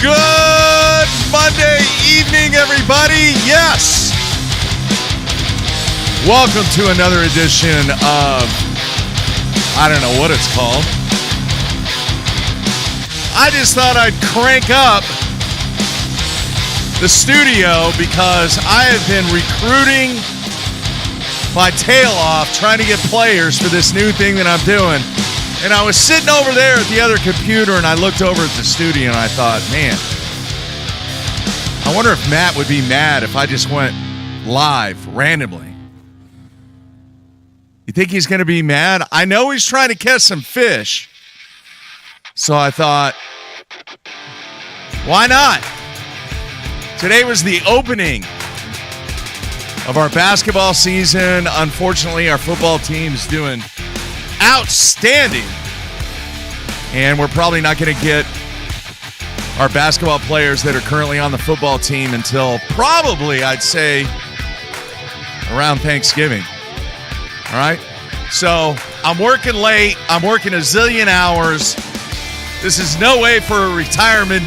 Good Monday evening, everybody. Yes. Welcome to another edition of, I don't know what it's called. I just thought I'd crank up the studio because I have been recruiting my tail off trying to get players for this new thing that I'm doing. And I was sitting over there at the other computer, and I looked over at the studio, and I thought, man, I wonder if Matt would be mad if I just went live randomly. You think he's going to be mad? I know he's trying to catch some fish. So I thought, why not? Today was the opening of our basketball season. Unfortunately, our football team's doing outstanding, and we're probably not going to get our basketball players that are currently on the football team until probably, I'd say, around Thanksgiving. All right? So I'm working late. I'm working a zillion hours. This is no way for a retirement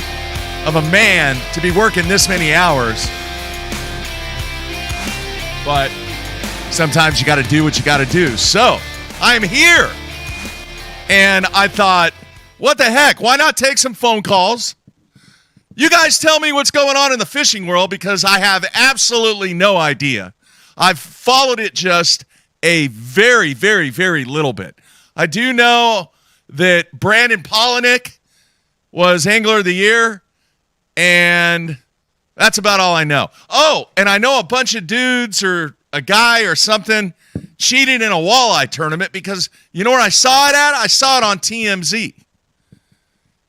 of a man to be working this many hours. But sometimes you got to do what you got to do. So I'm here, and I thought, what the heck? Why not take some phone calls? You guys tell me what's going on in the fishing world because I have absolutely no idea. I've followed it just a very, very, very little bit. I do know that Brandon Polinick was Angler of the Year, and that's about all I know. Oh, and I know a bunch of dudes or a guy or something cheated in a walleye tournament because you know where I saw it at? I saw it on TMZ.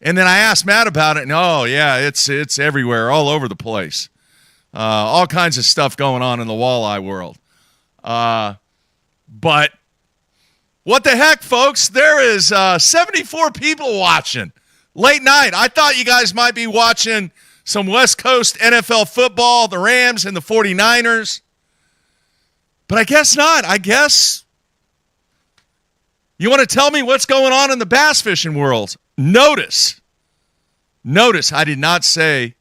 And then I asked Matt about it, and oh, yeah, it's everywhere, all over the place. All kinds of stuff going on in the walleye world. But what the heck, folks? There is 74 people watching late night. I thought you guys might be watching some West Coast NFL football, the Rams and the 49ers. But I guess not. I guess you want to tell me what's going on in the bass fishing world. Notice, I did not say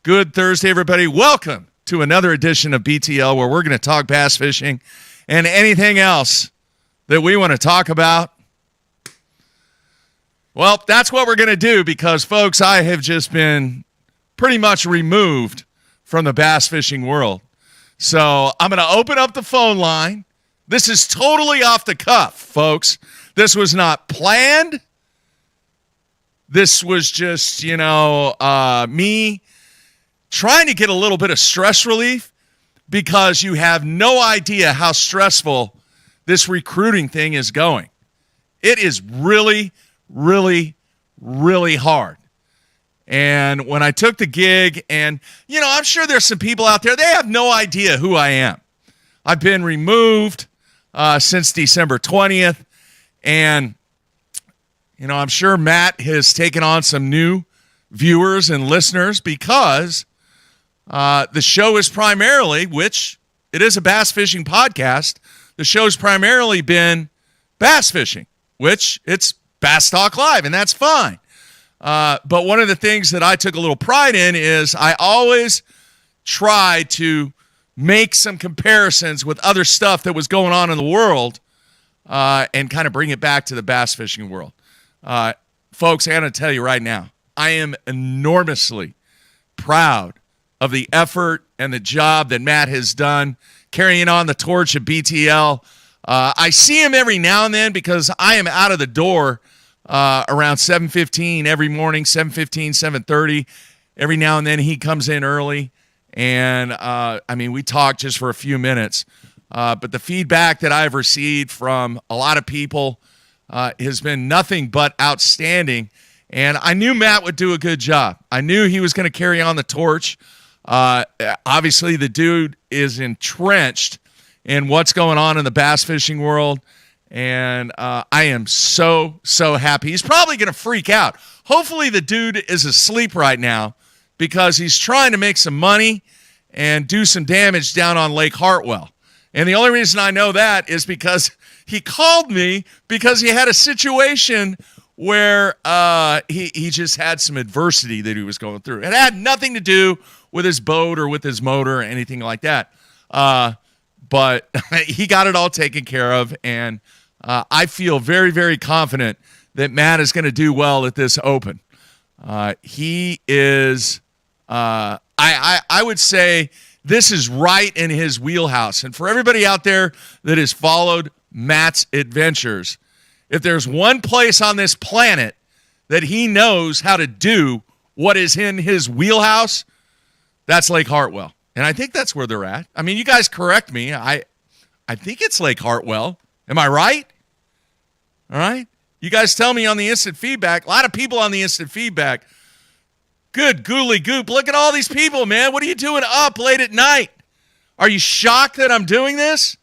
good Thursday, everybody. Welcome to another edition of BTL where we're going to talk bass fishing and anything else that we want to talk about. Well, that's what we're going to do because, folks, I have just been pretty much removed from the bass fishing world. So I'm going to open up the phone line. This is totally off the cuff, folks. This was not planned. This was just, me trying to get a little bit of stress relief because you have no idea how stressful this recruiting thing is going. It is really, really, really hard. And when I took the gig, and, I'm sure there's some people out there, they have no idea who I am. I've been removed since December 20th, and, I'm sure Matt has taken on some new viewers and listeners because the show is primarily, which it is a bass fishing podcast, the show's primarily been bass fishing, which it's Bass Talk Live, and that's fine. But one of the things that I took a little pride in is I always try to make some comparisons with other stuff that was going on in the world and kind of bring it back to the bass fishing world. Folks, I got to tell you right now, I am enormously proud of the effort and the job that Matt has done carrying on the torch of BTL. I see him every now and then because I am out of the door around 7:15 every morning, 7:15, 7:30. Every now and then he comes in early, and, we talk just for a few minutes. But the feedback that I've received from a lot of people has been nothing but outstanding, and I knew Matt would do a good job. I knew he was going to carry on the torch. Obviously, the dude is entrenched in what's going on in the bass fishing world. And I am so happy. He's probably going to freak out. Hopefully the dude is asleep right now because he's trying to make some money and do some damage down on Lake Hartwell. And the only reason I know that is because he called me because he had a situation where he just had some adversity that he was going through. It had nothing to do with his boat or with his motor or anything like that. But he got it all taken care of, and I feel very, very confident that Matt is going to do well at this Open. He is, I would say this is right in his wheelhouse. And for everybody out there that has followed Matt's adventures, if there's one place on this planet that he knows how to do what is in his wheelhouse, that's Lake Hartwell. And I think that's where they're at. I mean, you guys correct me. I think it's Lake Hartwell. Am I right? All right. You guys tell me on the instant feedback. A lot of people on the instant feedback. Good gooly goop. Look at all these people, man. What are you doing up late at night? Are you shocked that I'm doing this?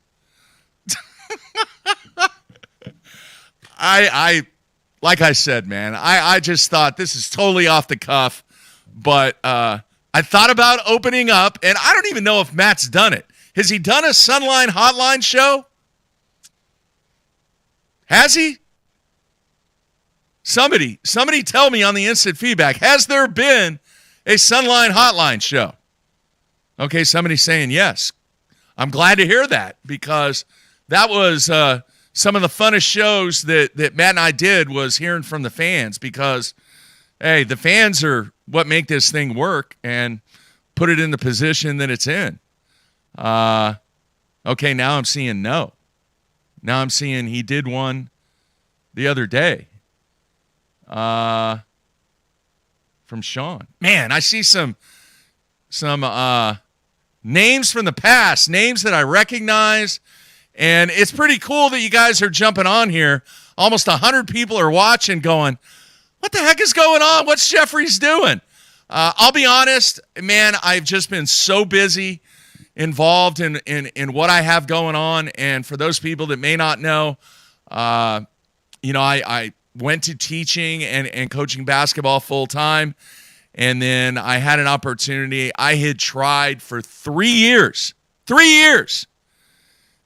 Like I said, man, I just thought this is totally off the cuff, but I thought about opening up, and I don't even know if Matt's done it. Has he done a Sunline Hotline show? Has he? Somebody tell me on the instant feedback. Has there been a Sunline Hotline show? Okay, somebody's saying yes. I'm glad to hear that, because that was some of the funnest shows that Matt and I did, was hearing from the fans, because, hey, the fans are what make this thing work and put it in the position that it's in. Okay, now I'm seeing no. Now I'm seeing he did one the other day. From Sean. Man, I see some names from the past, names that I recognize, and it's pretty cool that you guys are jumping on here. Almost 100 people are watching, going, what the heck is going on? What's Jeffries doing? I'll be honest, man, I've just been so busy involved in what I have going on. And for those people that may not know, I went to teaching and coaching basketball full time. And then I had an opportunity. I had tried for 3 years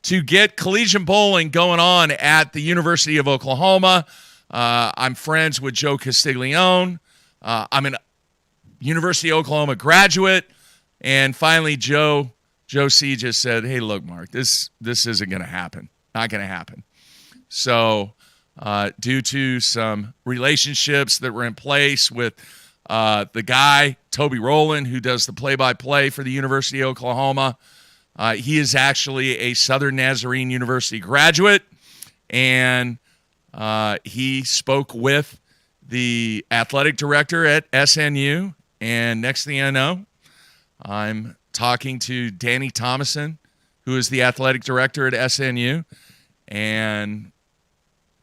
to get collegiate bowling going on at the University of Oklahoma. I'm friends with Joe Castiglione. I'm an University of Oklahoma graduate. And finally, Joe C. just said, hey, look, Mark, this isn't going to happen. Not going to happen. So due to some relationships that were in place with the guy, Toby Rowland, who does the play-by-play for the University of Oklahoma, he is actually a Southern Nazarene University graduate, and he spoke with the athletic director at SNU, and next thing I know, I'm talking to Danny Thomason, who is the athletic director at SNU, and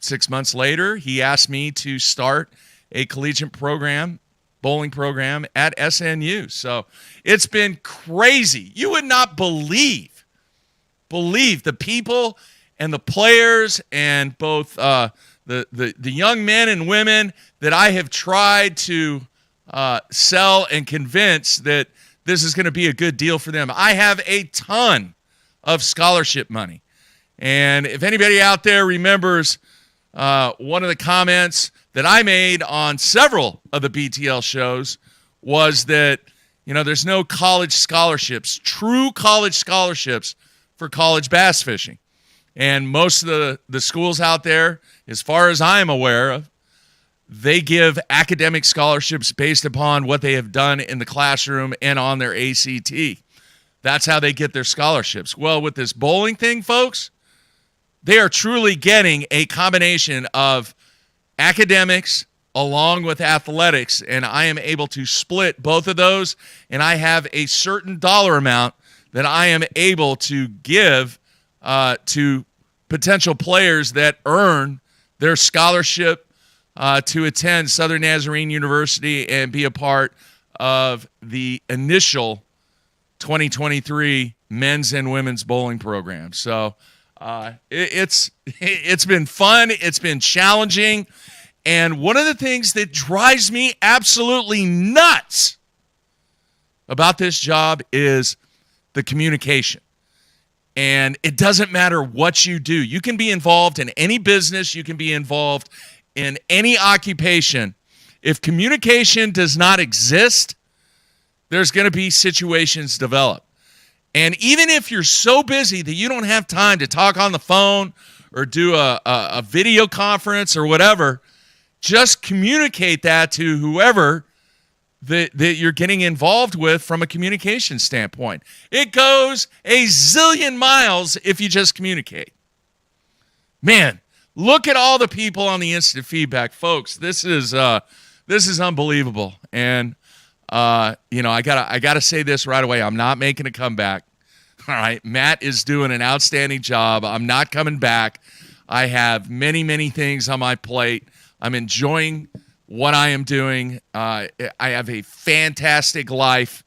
6 months later, he asked me to start a collegiate bowling program at SNU. So it's been crazy. You would not believe the people and the players and both the young men and women that I have tried to sell and convince that this is going to be a good deal for them. I have a ton of scholarship money. And if anybody out there remembers one of the comments that I made on several of the BTL shows was that, there's no college scholarships, true college scholarships for college bass fishing. And most of the schools out there, as far as I am aware of, they give academic scholarships based upon what they have done in the classroom and on their ACT. That's how they get their scholarships. Well, with this bowling thing, folks, they are truly getting a combination of academics along with athletics, and I am able to split both of those, and I have a certain dollar amount that I am able to give to potential players that earn their scholarship to attend Southern Nazarene University and be a part of the initial 2023 men's and women's bowling program. So it's been fun. It's been challenging. And one of the things that drives me absolutely nuts about this job is the communication. And it doesn't matter what you do. You can be involved in any business. You can be involved in any occupation, if communication does not exist, there's going to be situations develop. And even if you're so busy that you don't have time to talk on the phone or do a video conference or whatever, just communicate that to whoever that you're getting involved with from a communication standpoint. It goes a zillion miles if you just communicate. Man, look at all the people on the instant feedback, folks. This is unbelievable. And I gotta say this right away. I'm not making a comeback. All right, Matt is doing an outstanding job. I'm not coming back. I have many, many things on my plate. I'm enjoying what I am doing. I have a fantastic life,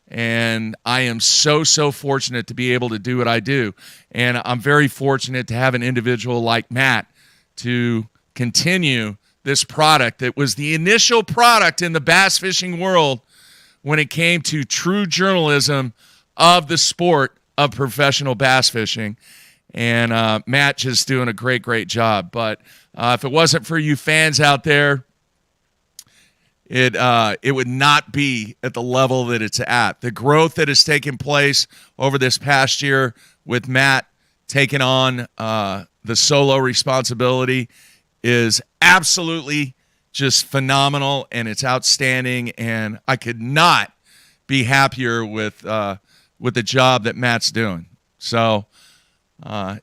and I am so fortunate to be able to do what I do. And I'm very fortunate to have an individual like Matt to continue this product that was the initial product in the bass fishing world when it came to true journalism of the sport of professional bass fishing. And Matt just doing a great job. But if it wasn't for you fans out there, it would not be at the level that it's at. The growth that has taken place over this past year with Matt taking on the solo responsibility is absolutely just phenomenal, and it's outstanding. And I could not be happier with the job that Matt's doing. So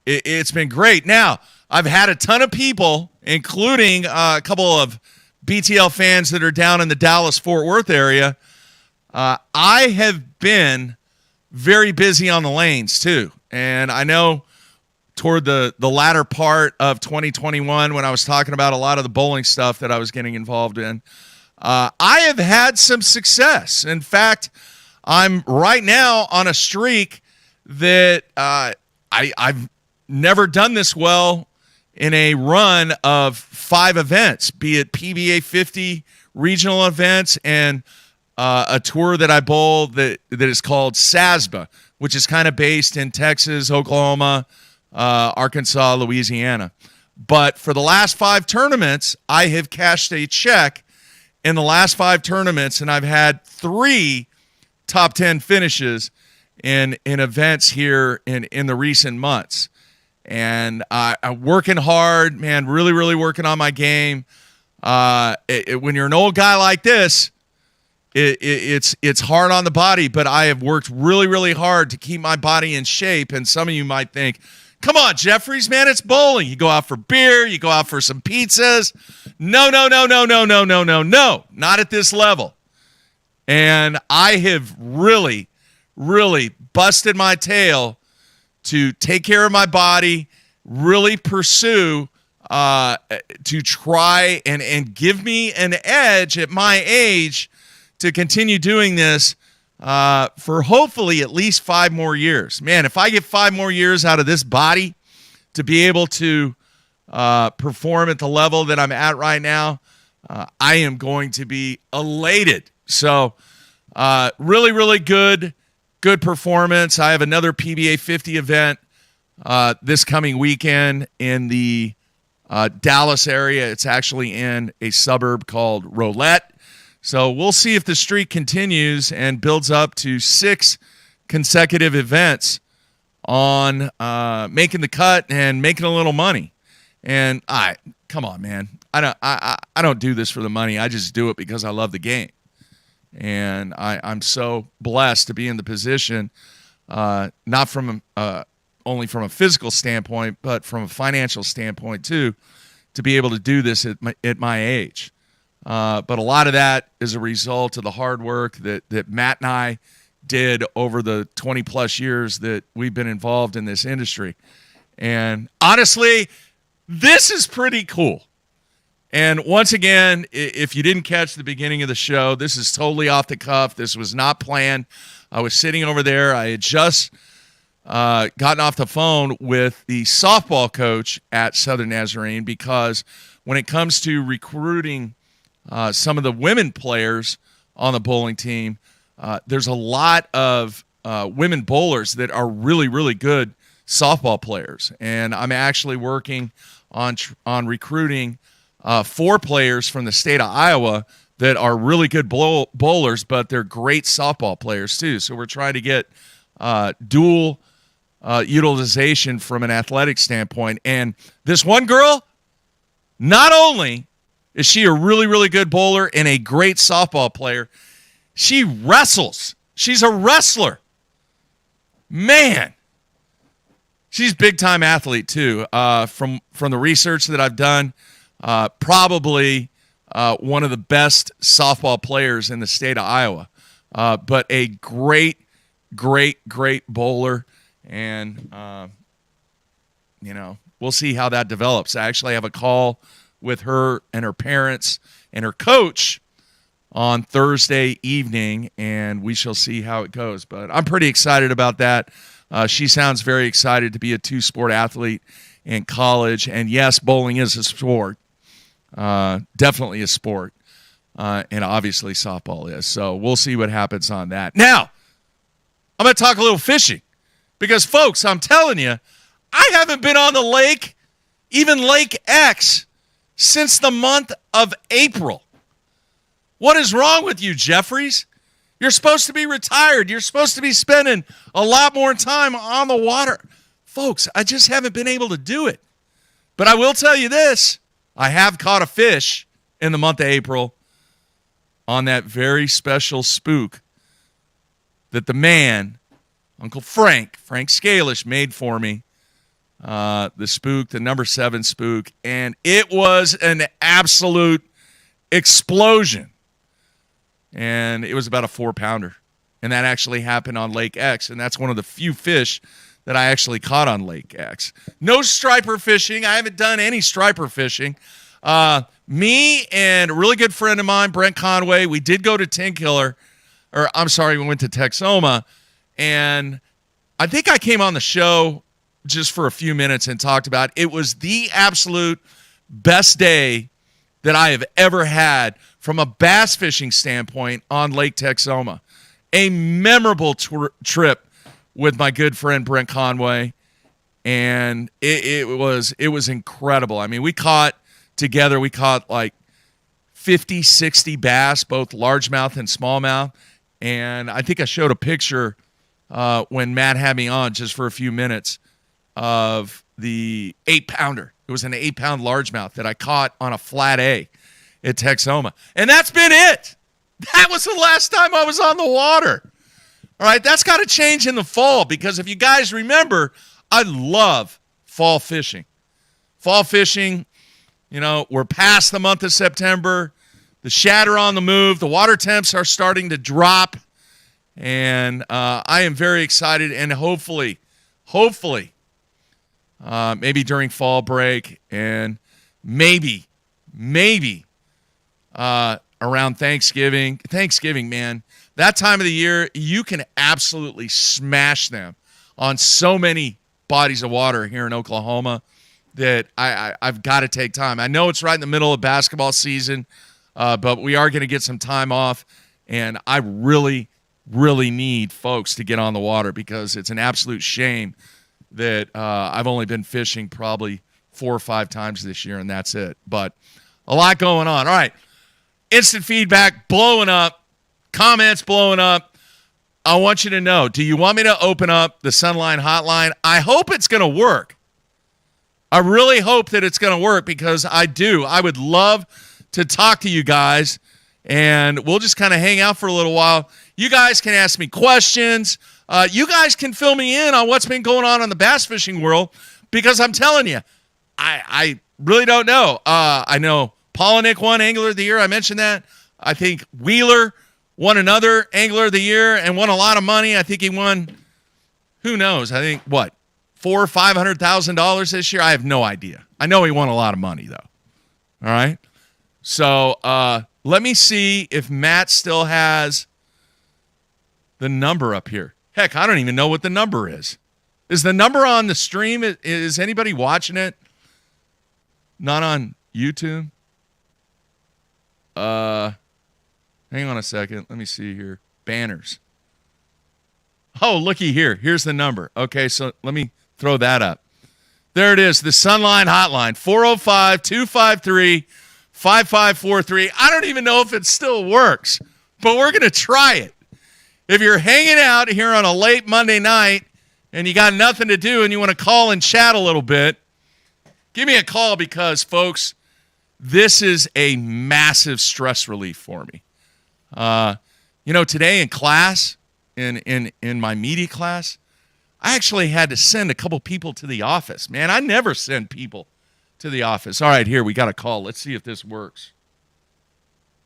it's been great. Now, I've had a ton of people, including a couple of BTL fans that are down in the Dallas-Fort Worth area. I have been very busy on the lanes, too. And I know toward the latter part of 2021, when I was talking about a lot of the bowling stuff that I was getting involved in, I have had some success. In fact, I'm right now on a streak that I've never done this well in a run of 5 events, be it PBA 50 regional events and a tour that I bowl that is called SASBA, which is kind of based in Texas, Oklahoma, Arkansas, Louisiana. But for the last 5 tournaments, I have cashed a check in the last 5 tournaments, and I've had 3 top 10 finishes in events here in the recent months. And I'm working hard, man, really working on my game. When you're an old guy like this, it's hard on the body, but I have worked really hard to keep my body in shape. And some of you might think, come on, Jeffries, man, it's bowling. You go out for beer, you go out for some pizzas. No, not at this level. And I have really busted my tail to take care of my body, really pursue to try and give me an edge at my age to continue doing this for hopefully at least 5 more years. Man, if I get 5 more years out of this body to be able to perform at the level that I'm at right now, I am going to be elated. So really good performance. I have another PBA 50 event this coming weekend in the Dallas area. It's actually in a suburb called Rolette. So we'll see if the streak continues and builds up to 6 consecutive events on making the cut and making a little money. And come on, man. I don't do this for the money. I just do it because I love the game. And I'm so blessed to be in the position, not from only from a physical standpoint, but from a financial standpoint too, to be able to do this at my age. But a lot of that is a result of the hard work that Matt and I did over the 20 plus years that we've been involved in this industry. And honestly, this is pretty cool. And once again, if you didn't catch the beginning of the show, this is totally off the cuff. This was not planned. I was sitting over there. I had just gotten off the phone with the softball coach at Southern Nazarene, because when it comes to recruiting some of the women players on the bowling team, there's a lot of women bowlers that are really good softball players. And I'm actually working on recruiting 4 players from the state of Iowa that are really good bowlers, but they're great softball players too. So we're trying to get dual utilization from an athletic standpoint. And this one girl, not only is she a really, really good bowler and a great softball player, she wrestles. She's a wrestler. Man. She's a big-time athlete, too. From the research that I've done, probably one of the best softball players in the state of Iowa. But a great, great, great bowler. And, we'll see how that develops. I actually have a call with her and her parents and her coach on Thursday evening, and we shall see how it goes. But I'm pretty excited about that. She sounds very excited to be a 2-sport athlete in college. And, yes, bowling is a sport, definitely a sport, and obviously softball is. So we'll see what happens on that. Now, I'm going to talk a little fishing because, folks, I'm telling you, I haven't been on the lake, even Lake X, since the month of April. What is wrong with you, Jeffries? You're supposed to be retired. You're supposed to be spending a lot more time on the water. Folks, I just haven't been able to do it. But I will tell you this. I have caught a fish in the month of April on that very special spook that the man, Uncle Frank Scalish, made for me. The spook, the number 7 spook. And it was an absolute explosion. And it was about a 4-pounder. And that actually happened on Lake X. And that's one of the few fish that I actually caught on Lake X. No striper fishing. I haven't done any striper fishing. Me and a really good friend of mine, Brent Conway, we did go to we went to Texoma. And I think I came on the show just for a few minutes and talked about it. It was the absolute best day that I have ever had from a bass fishing standpoint on Lake Texoma. A memorable trip with my good friend Brent Conway, and it was incredible. I mean, we caught like 50, 60 bass, both largemouth and smallmouth, and I think I showed a picture when Matt had me on just for a few minutes of the 8-pounder. It was an 8-pound largemouth that I caught on a flat A at Texoma. And that's been it. That was the last time I was on the water. All right, that's got to change in the fall because if you guys remember, I love fall fishing. Fall fishing, we're past the month of September. The shad are on the move. The water temps are starting to drop. And I am very excited. And hopefully, maybe during fall break and maybe around Thanksgiving, man, that time of the year, you can absolutely smash them on so many bodies of water here in Oklahoma that I've got to take time. I know it's right in the middle of basketball season, but we are going to get some time off, and I really, really need folks to get on the water because it's an absolute shame that I've only been fishing probably 4 or 5 times this year, and that's it. But a lot going on. All right. Instant feedback blowing up. Comments blowing up. I want you to know, do you want me to open up the Sunline hotline? I hope it's going to work. I really hope that it's going to work because I do. I would love to talk to you guys, and we'll just kind of hang out for a little while. You guys can ask me questions. You guys can fill me in on what's been going on in the bass fishing world because I'm telling you, I really don't know. I know Polinick won Angler of the Year. I mentioned that. I think Wheeler won another Angler of the Year and won a lot of money. I think he won, who knows? I think, $400,000 or $500,000 this year? I have no idea. I know he won a lot of money, though. All right? So let me see if Matt still has the number up here. Heck, I don't even know what the number is. Is the number on the stream? Is anybody watching it? Not on YouTube? Hang on a second. Let me see here. Banners. Oh, looky here. Here's the number. Okay, so let me throw that up. There it is, the Sunline hotline, 405-253 5543. I don't even know if it still works, but we're going to try it. If you're hanging out here on a late Monday night and you got nothing to do and you want to call and chat a little bit, give me a call because, folks, this is a massive stress relief for me. Today in class, in my media class, I actually had to send a couple people to the office. Man, I never send people to the office. All right, here, we got a call. Let's see if this works.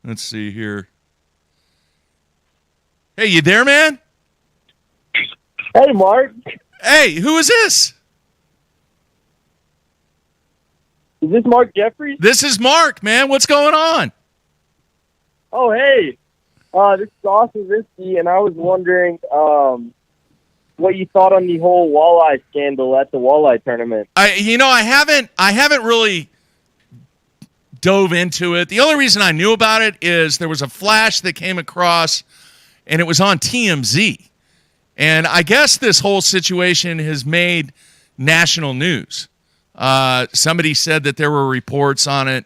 Let's see here. Hey, you there, man? Hey, Mark. Hey, who is this? Is this Mark Jeffries? This is Mark, man. What's going on? Oh, hey. This is Austin Risky, and I was wondering what you thought on the whole walleye scandal at the walleye tournament. I haven't really dove into it. The only reason I knew about it is there was a flash that came across, and it was on TMZ. And I guess this whole situation has made national news. Somebody said that there were reports on it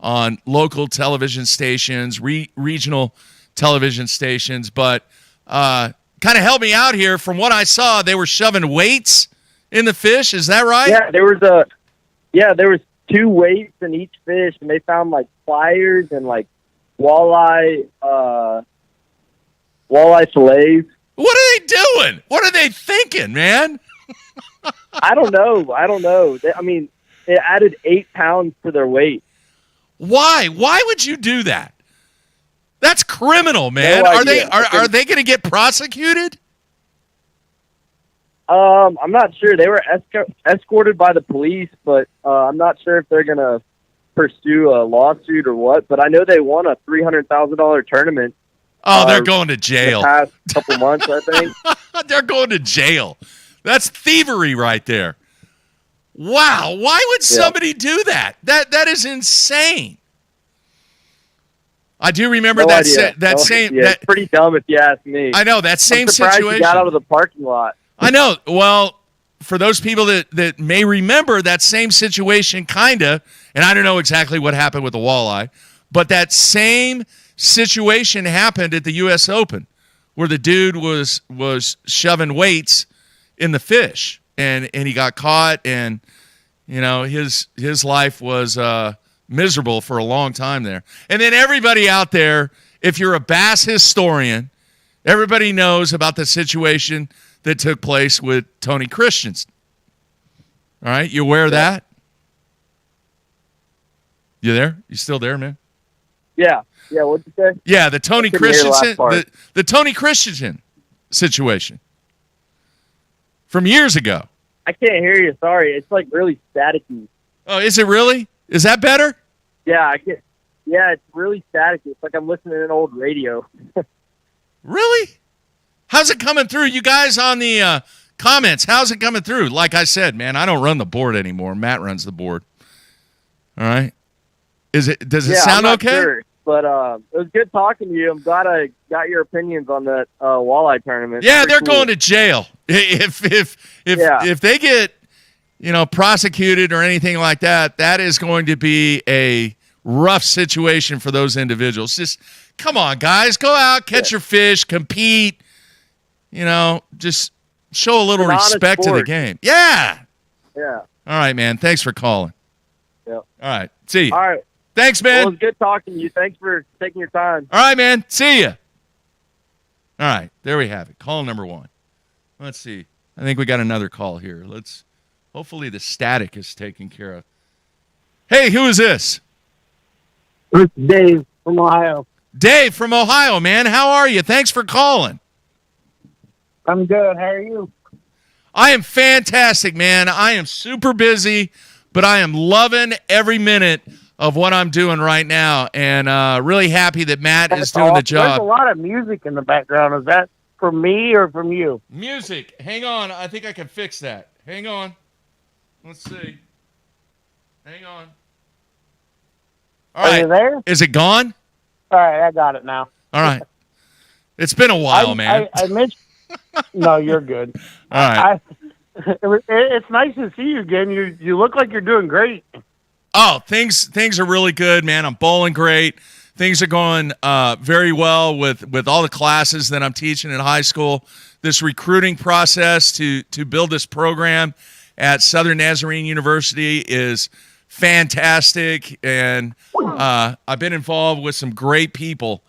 on local television stations, regional television stations, but kind of help me out here. From what I saw, they were shoving weights in the fish. Is that right? Yeah, there was 2 weights in each fish, and they found like pliers and like walleye fillets. What are they doing? What are they thinking, man? I don't know. It added 8 pounds to their weight. Why? Why would you do that? That's criminal, man. No are idea. are they going to get prosecuted? I'm not sure. They were escorted by the police, but I'm not sure if they're going to pursue a lawsuit or what. But I know they won a $300,000 tournament. Oh, they're going to jail. The past couple months, I think. They're going to jail. That's thievery right there. Wow. Why would somebody do that? That is insane. I do remember It's pretty dumb if you ask me. I know, that same I'm surprised situation. He got out of the parking lot. I know. Well, for those people that may remember that same situation, kind of, and I don't know exactly what happened with the walleye, but that same situation happened at the U.S. Open where the dude was shoving weights in the fish, and he got caught, and his life was miserable for a long time there. And then everybody out there, if you're a bass historian, everybody knows about the situation that took place with Tony Christensen. All right, you aware of that? You there? You still there, man? Yeah. Yeah, what'd you say? Yeah, the Tony Christensen, the Tony Christensen situation from years ago. I can't hear you. Sorry, it's like really staticky. Oh, is it really? Is that better? Yeah, Yeah, it's really staticky. It's like I'm listening to an old radio. Really? How's it coming through? You guys on the comments, how's it coming through? Like I said, man, I don't run the board anymore. Matt runs the board. All right. Does it sound I'm not okay? Sure, but it was good talking to you. I'm glad I got your opinions on that walleye tournament. Yeah, they're going to jail. If they get, prosecuted or anything like that, that is going to be a rough situation for those individuals. Just come on, guys, go out, catch your fish, compete. Just show a little respect to the game. Yeah. Yeah. All right, man. Thanks for calling. Yeah. All right. See you. All right. Thanks, man. Well, it was good talking to you. Thanks for taking your time. All right, man. See ya. All right. There we have it. Call number 1. Let's see. I think we got another call here. Hopefully the static is taken care of. Hey, who is this? It's Dave from Ohio. Dave from Ohio, man. How are you? Thanks for calling. I'm good. How are you? I am fantastic, man. I am super busy, but I am loving every minute of what I'm doing right now, and really happy that Matt is doing the job. There's a lot of music in the background. Is that from me or from you? Music. Hang on. I think I can fix that. Hang on. Let's see. Hang on. All right. Are you there? Is it gone? All right, I got it now. All right. It's been a while, man. I mentioned. No, you're good. All right. It's nice to see you again. You look like you're doing great. Oh, things are really good, man. I'm bowling great. Things are going very well with all the classes that I'm teaching in high school. This recruiting process to build this program at Southern Nazarene University is fantastic, and I've been involved with some great people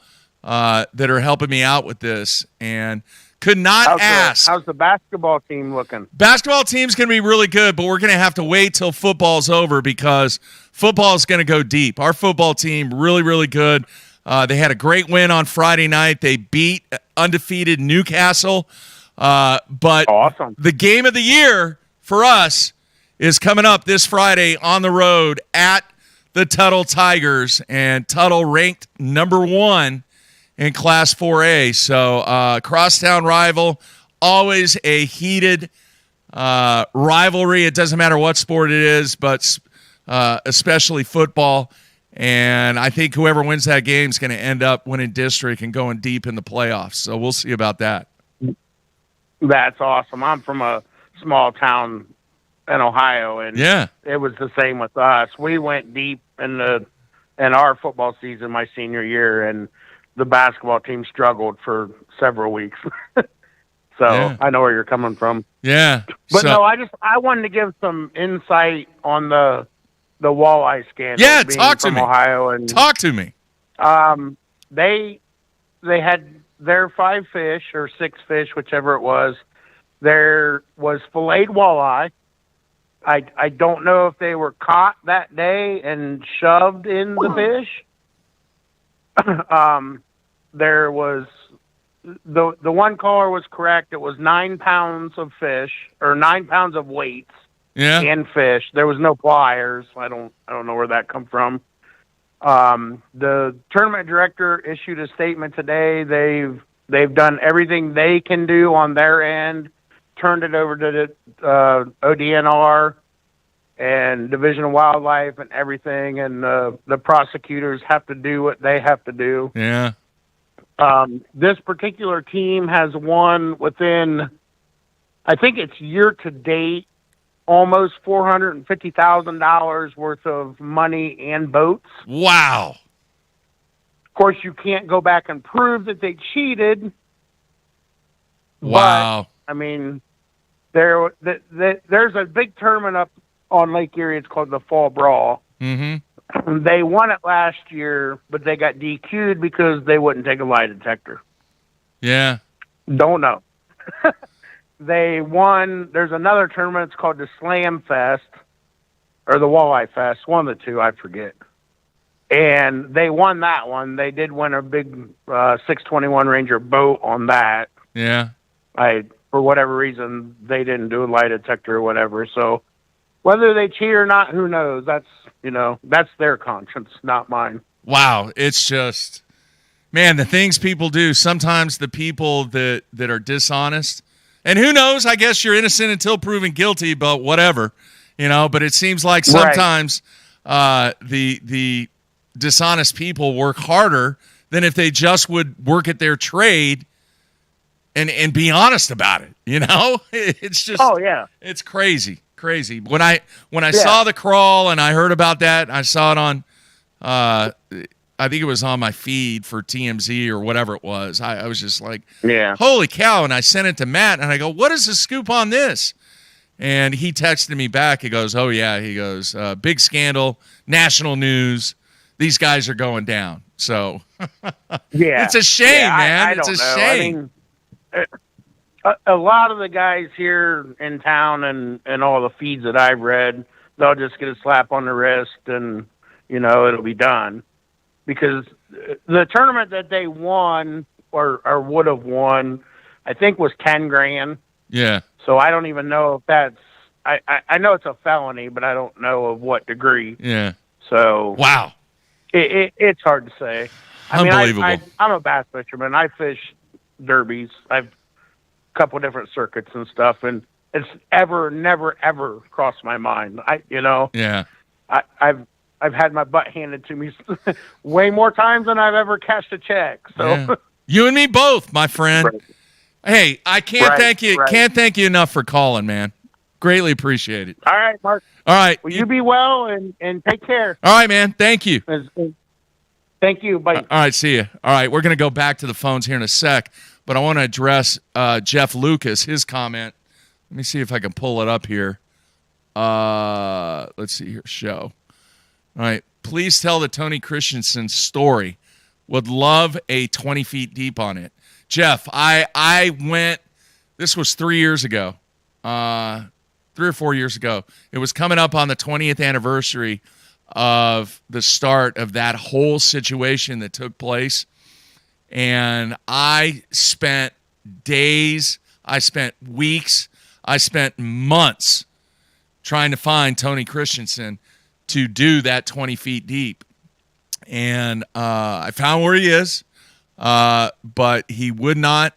that are helping me out with this, and could not ask. How's the basketball team looking? Basketball team's going to be really good, but we're going to have to wait till football's over because football is going to go deep. Our football team, really, really good. They had a great win on Friday night. They beat undefeated Newcastle. But awesome. The game of the year for us is coming up this Friday on the road at the Tuttle Tigers, and Tuttle ranked number 1 in Class 4A. So crosstown rival, always a heated rivalry. It doesn't matter what sport it is, but especially football. And I think whoever wins that game is going to end up winning district and going deep in the playoffs. So we'll see about that. That's awesome. I'm from a small town in Ohio, and yeah, it was the same with us. We went deep in our football season my senior year, and the basketball team struggled for several weeks. So yeah. I know where you're coming from. Yeah. But no, I wanted to give some insight on the Walleye scandal. Yeah, talk to me. Ohio, and talk to me. They had their 5 fish or 6 fish, whichever it was. There was filleted walleye. I don't know if they were caught that day and shoved in the fish. There was the one caller was correct. It was 9 pounds of fish, or 9 pounds of weights. Yeah. And fish. There was no pliers. I don't know where that come from. The tournament director issued a statement today. They've done everything they can do on their end, turned it over to the ODNR and Division of Wildlife and everything, and the prosecutors have to do what they have to do. Yeah. This particular team has won within, I think it's year to date, almost $450,000 worth of money and boats. Wow. Of course, you can't go back and prove that they cheated. Wow. But, I mean, there's a big tournament up on Lake Erie. It's called the Fall Brawl. Mm-hmm. They won it last year, but they got DQ'd because they wouldn't take a lie detector. Yeah. Don't know. They won. There's another tournament. It's called the Slam Fest or the Walleye Fest. One of the two, I forget. And they won that one. They did win a big 621 Ranger boat on that. Yeah. For whatever reason, they didn't do a lie detector or whatever. So whether they cheat or not, who knows? That's their conscience, not mine. Wow. It's just, man, the things people do. Sometimes the people that are dishonest, and who knows, I guess you're innocent until proven guilty, but whatever, but it seems like sometimes the dishonest people work harder than if they just would work at their trade and be honest about it. It's just, oh yeah, it's crazy. When I saw the crawl and I heard about that, I saw it on, I think it was on my feed for TMZ or whatever it was. I was just like, yeah, holy cow. And I sent it to Matt and I go, what is the scoop on this? And he texted me back. He goes, oh yeah. He goes, big scandal, national news. These guys are going down. So yeah, it's a shame, man. I don't know. Shame. I mean, a lot of the guys here in town and all the feeds that I've read, they'll just get a slap on the wrist and, it'll be done. Because the tournament that they won or would have won, I think was 10 grand. Yeah. So I don't even know if that's, I know it's a felony, but I don't know of what degree. Yeah. So. Wow. It's hard to say. Unbelievable. I'm a bass fisherman. I fish derbies. I've a couple different circuits and stuff, and it's never ever crossed my mind. Yeah. I've had my butt handed to me way more times than I've ever cashed a check. So yeah. You and me both, my friend. Right. Hey, I can't thank you. Right. Can't thank you enough for calling, man. Greatly appreciate it. All right, Mark. All right. Well, you be well and take care. All right, man. Thank you. Thank you. Bye. All right, see you. All right, we're going to go back to the phones here in a sec, but I want to address Jeff Lucas, his comment. Let me see if I can pull it up here. Let's see here. Show. All right. Please tell the Tony Christensen story. Would love a 20 feet deep on it. Jeff, I went, this was 3 years ago, 3 or 4 years ago. It was coming up on the 20th anniversary of the start of that whole situation that took place. And I spent days, I spent weeks, I spent months trying to find Tony Christensen to do that 20 feet deep. And I found where he is, but he would not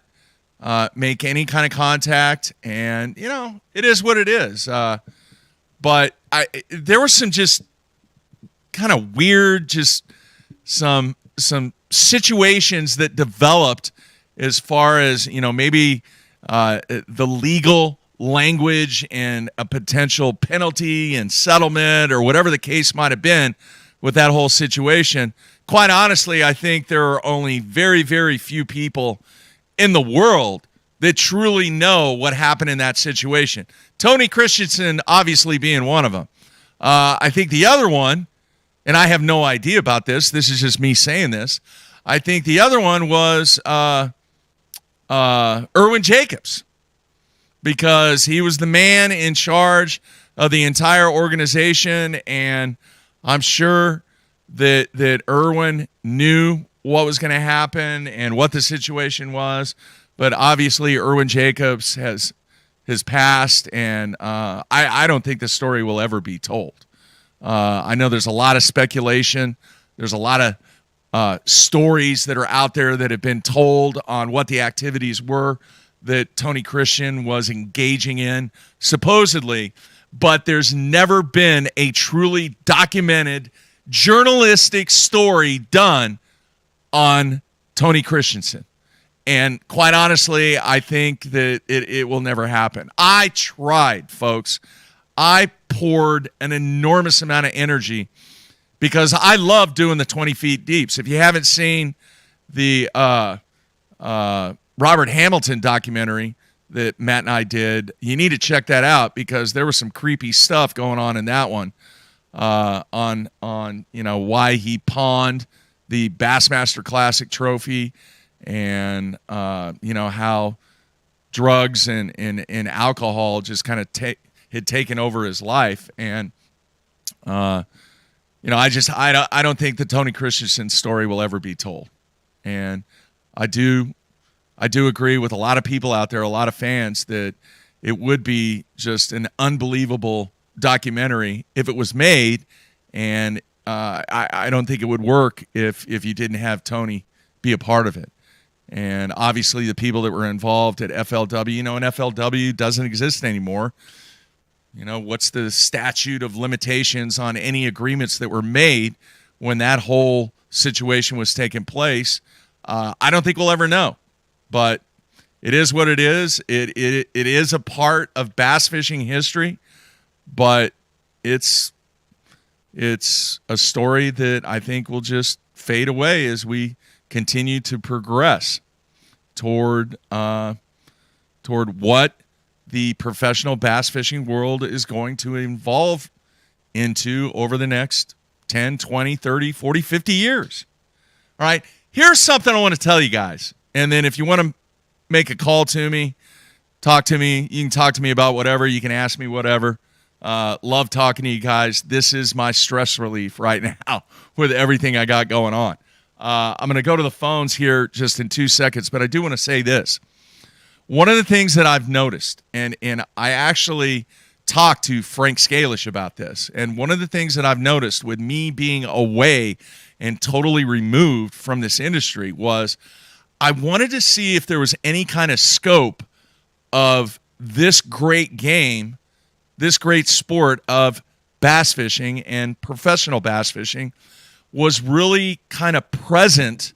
make any kind of contact. And, you know, it is what it is. But there were some just kind of weird, just some situations that developed as far as, you know, maybe the legal language and a potential penalty and settlement or whatever the case might have been with that whole situation. Quite honestly, I think there are only very, very few people in the world that truly know what happened in that situation. Tony Christensen obviously being one of them. I think the other one, and I have no idea about this, this is just me saying this, I think the other one was Irwin Jacobs, because he was the man in charge of the entire organization, and I'm sure that Irwin knew what was going to happen and what the situation was, but obviously Irwin Jacobs has passed, and I don't think the story will ever be told. I know there's a lot of speculation. There's a lot of stories that are out there that have been told on what the activities were that Tony Christian was engaging in, supposedly, but there's never been a truly documented journalistic story done on Tony Christensen. And quite honestly, I think that it will never happen. I tried, folks. I poured an enormous amount of energy because I love doing the 20 feet deeps. If you haven't seen the Robert Hamilton documentary that Matt and I did, you need to check that out because there was some creepy stuff going on in that one on you know why he pawned the Bassmaster Classic trophy and you know how drugs and alcohol just kind of had taken over his life. And you know, I don't think the Tony Christensen story will ever be told. And I do agree with a lot of people out there, a lot of fans, that it would be just an unbelievable documentary if it was made. And I don't think it would work if you didn't have Tony be a part of it. And obviously the people that were involved at FLW, you know, and FLW doesn't exist anymore. You know, what's the statute of limitations on any agreements that were made when that whole situation was taking place? I don't think we'll ever know. But it is what it is. It is a part of bass fishing history, but it's a story that I think will just fade away as we continue to progress toward what the professional bass fishing world is going to evolve into over the next 10, 20, 30, 40, 50 years. All right, here's something I want to tell you guys. And then if you want to make a call to me, talk to me, you can talk to me about whatever. You can ask me whatever. Love talking to you guys. This is my stress relief right now with everything I got going on. I'm going to go to the phones here just in 2 seconds, but I do want to say this. One of the things that I've noticed, and I actually talked to Frank Scalish about this, and one of the things that I've noticed with me being away and totally removed from this industry was I wanted to see if there was any kind of scope of this great game, this great sport of bass fishing and professional bass fishing was really kind of present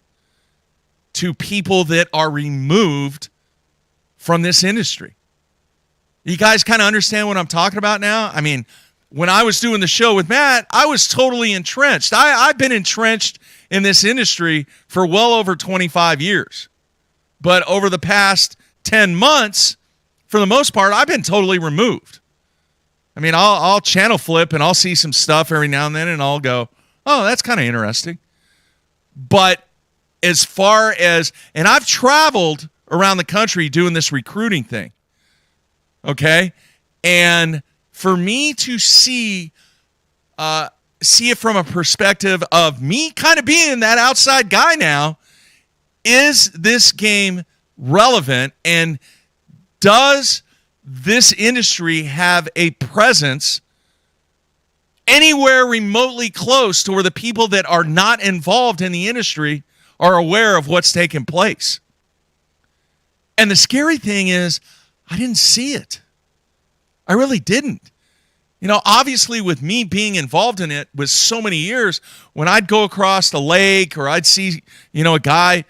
to people that are removed from this industry. You guys kind of understand what I'm talking about now? I mean, when I was doing the show with Matt, I was totally entrenched. I've been entrenched in this industry for well over 25 years. But over the past 10 months, for the most part, I've been totally removed. I mean, I'll channel flip and I'll see some stuff every now and then and I'll go, oh, that's kind of interesting. But as far as, and I've traveled around the country doing this recruiting thing. Okay? And for me to see it from a perspective of me kind of being that outside guy now, is this game relevant, and does this industry have a presence anywhere remotely close to where the people that are not involved in the industry are aware of what's taking place? And the scary thing is, I didn't see it. I really didn't. You know, obviously with me being involved in it with so many years, when I'd go across the lake or I'd see, you know, a guy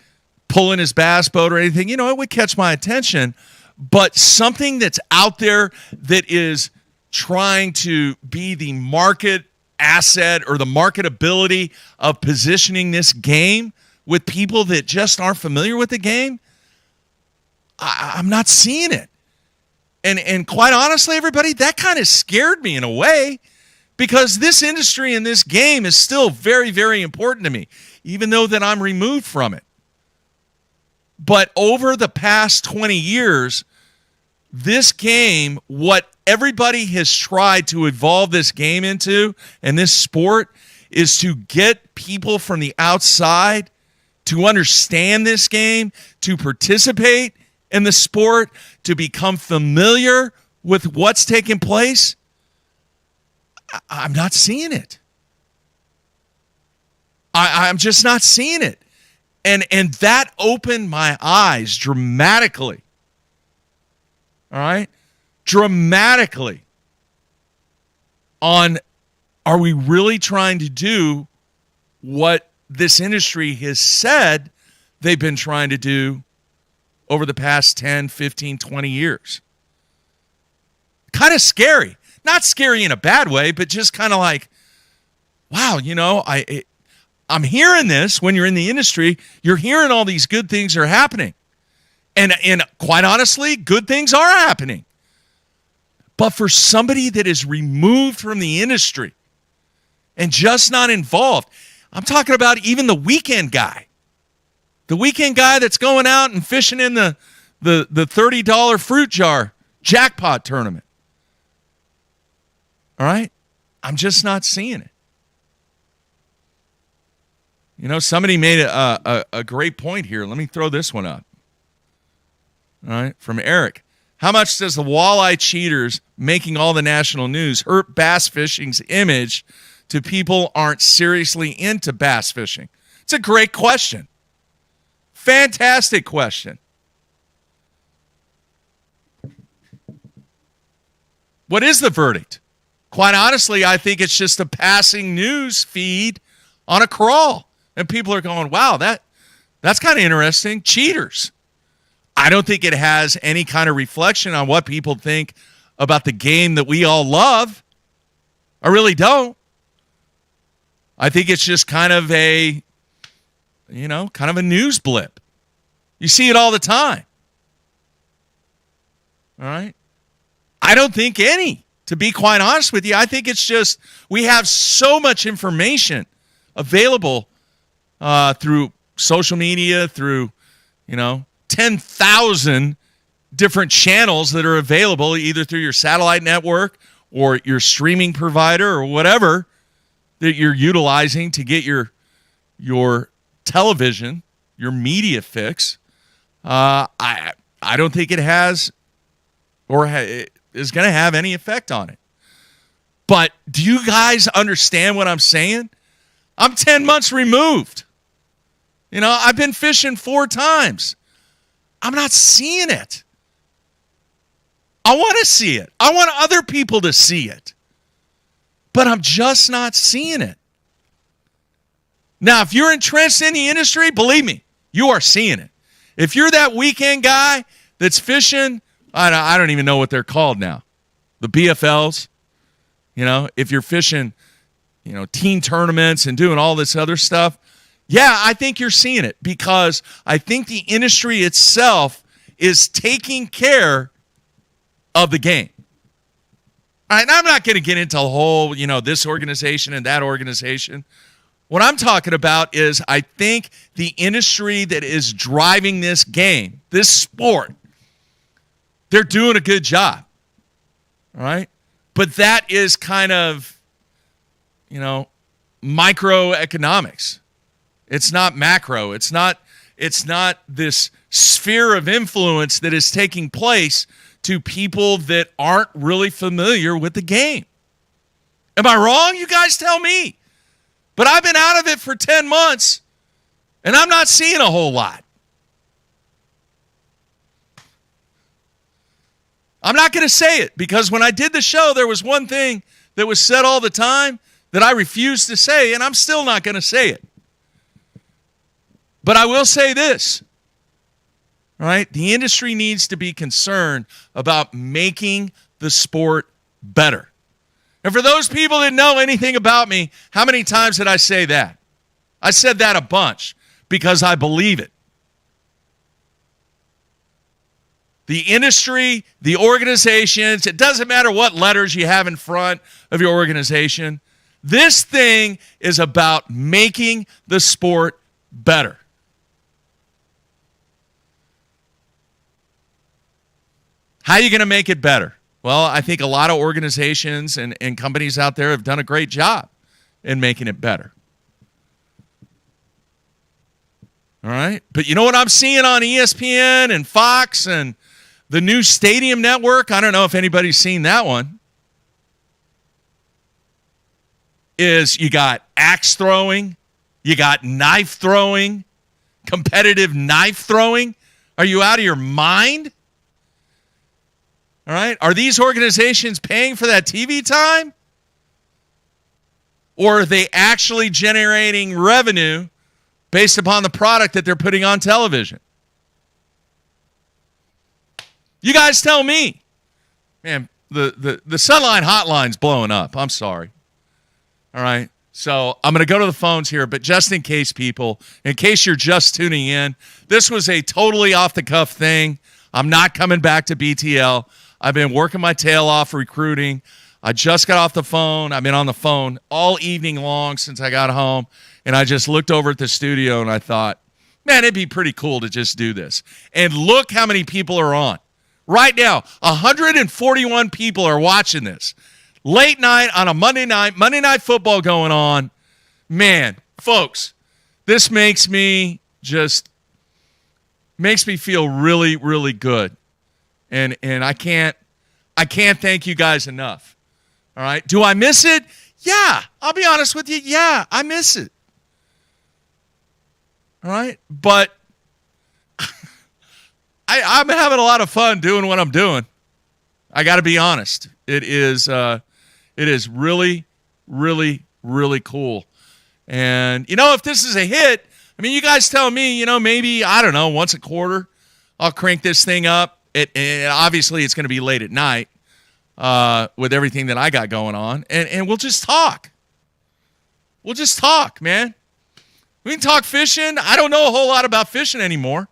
pulling his bass boat or anything, you know, it would catch my attention. But something that's out there that is trying to be the market asset or the marketability of positioning this game with people that just aren't familiar with the game, I'm not seeing it. And quite honestly, everybody, that kind of scared me in a way, because this industry and this game is still very, very important to me, even though that I'm removed from it. But over the past 20 years, this game, what everybody has tried to evolve this game into, and this sport, is to get people from the outside to understand this game, to participate in the sport, to become familiar with what's taking place. I'm not seeing it. I'm just not seeing it. And that opened my eyes dramatically. All right? Dramatically. On, are we really trying to do what this industry has said they've been trying to do over the past 10, 15, 20 years? Kind of scary. Not scary in a bad way, but just kind of like, wow, you know, I'm hearing this. When you're in the industry, you're hearing all these good things are happening. And quite honestly, good things are happening. But for somebody that is removed from the industry and just not involved, I'm talking about even the weekend guy. The weekend guy that's going out and fishing in the $30 fruit jar jackpot tournament. All right? I'm just not seeing it. You know, somebody made a great point here. Let me throw this one up. All right, from Eric. How much does the walleye cheaters making all the national news hurt bass fishing's image to people aren't seriously into bass fishing? It's a great question. Fantastic question. What is the verdict? Quite honestly, I think it's just a passing news feed on a crawl. And people are going, wow, that's kind of interesting. Cheaters. I don't think it has any kind of reflection on what people think about the game that we all love. I really don't. I think it's just kind of a news blip. You see it all the time. All right? I don't think any, to be quite honest with you. I think it's just we have so much information available through social media, through, 10,000 different channels that are available either through your satellite network or your streaming provider or whatever that you're utilizing to get your television, your media fix. I don't think it has or is going to have any effect on it. But do you guys understand what I'm saying? I'm 10 months removed. I've been fishing 4 times. I'm not seeing it. I want to see it. I want other people to see it. But I'm just not seeing it. Now, if you're entrenched in the industry, believe me, you are seeing it. If you're that weekend guy that's fishing I don't even know what they're called now. The BFLs, if you're fishing, teen tournaments and doing all this other stuff. Yeah, I think you're seeing it because I think the industry itself is taking care of the game. All right, and I'm not going to get into the whole, this organization and that organization. What I'm talking about is I think the industry that is driving this game, this sport, they're doing a good job. All right? But that is kind of, microeconomics. It's not macro. It's not this sphere of influence that is taking place to people that aren't really familiar with the game. Am I wrong? You guys tell me. But I've been out of it for 10 months, and I'm not seeing a whole lot. I'm not going to say it because when I did the show, there was one thing that was said all the time that I refused to say, and I'm still not going to say it. But I will say this, right? The industry needs to be concerned about making the sport better. And for those people that know anything about me, how many times did I say that? I said that a bunch because I believe it. The industry, the organizations, it doesn't matter what letters you have in front of your organization. This thing is about making the sport better. How are you going to make it better? Well, I think a lot of organizations and companies out there have done a great job in making it better. All right? But you know what I'm seeing on ESPN and Fox and the new Stadium Network? I don't know if anybody's seen that one. Is you got axe throwing, you got knife throwing, competitive knife throwing. Are you out of your mind? All right. Are these organizations paying for that TV time? Or are they actually generating revenue based upon the product that they're putting on television? You guys tell me. Man, the Sunline hotline's blowing up. I'm sorry. All right. So I'm going to go to the phones here, but just in case, people, in case you're just tuning in, this was a totally off-the-cuff thing. I'm not coming back to BTL. I've been working my tail off recruiting. I just got off the phone. I've been on the phone all evening long since I got home, and I just looked over at the studio, and I thought, man, it'd be pretty cool to just do this. And look how many people are on. Right now, 141 people are watching this. Late night on a Monday Night Football going on. Man, folks, this makes me feel really, really good. And I can't thank you guys enough. All right. Do I miss it? Yeah. I'll be honest with you. Yeah, I miss it. All right. But I'm having a lot of fun doing what I'm doing. I got to be honest. It is really, really, really cool. And, if this is a hit, I mean, you guys tell me, maybe, I don't know, once a quarter, I'll crank this thing up. And obviously, it's going to be late at night with everything that I got going on. And we'll just talk. We'll just talk, man. We can talk fishing. I don't know a whole lot about fishing anymore.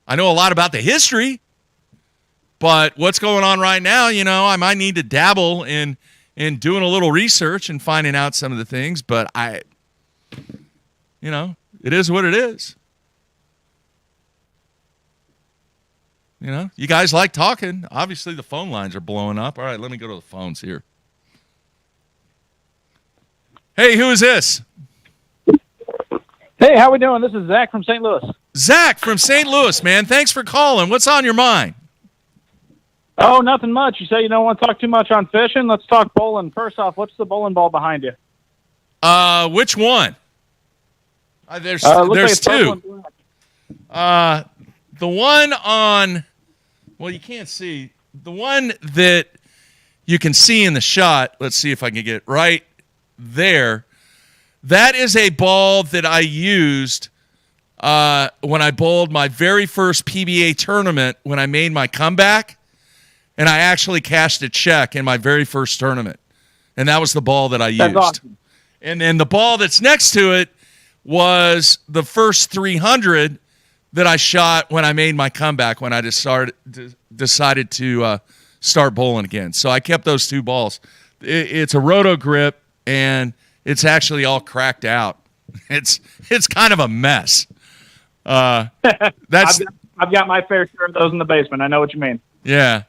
I know a lot about the history. But what's going on right now, I might need to dabble in doing a little research and finding out some of the things. But it is what it is. You guys like talking. Obviously, the phone lines are blowing up. All right, let me go to the phones here. Hey, who is this? Hey, how we doing? This is Zach from St. Louis. Zach from St. Louis, man. Thanks for calling. What's on your mind? Oh, nothing much. You say you don't want to talk too much on fishing? Let's talk bowling. First off, what's the bowling ball behind you? Which one? There's like two. The one on, well, you can't see. The one that you can see in the shot, let's see if I can get right there. That is a ball that I used when I bowled my very first PBA tournament when I made my comeback. and I actually cashed a check in my very first tournament, and that was the ball that I used. That's awesome. And then the ball that's next to it was the first 300 that I shot when I made my comeback, when I decided to start bowling again. So I kept those two balls. It's a roto grip, and it's actually all cracked out. It's kind of a mess. That's I've got my fair share of those in the basement. I know what you mean. yeah.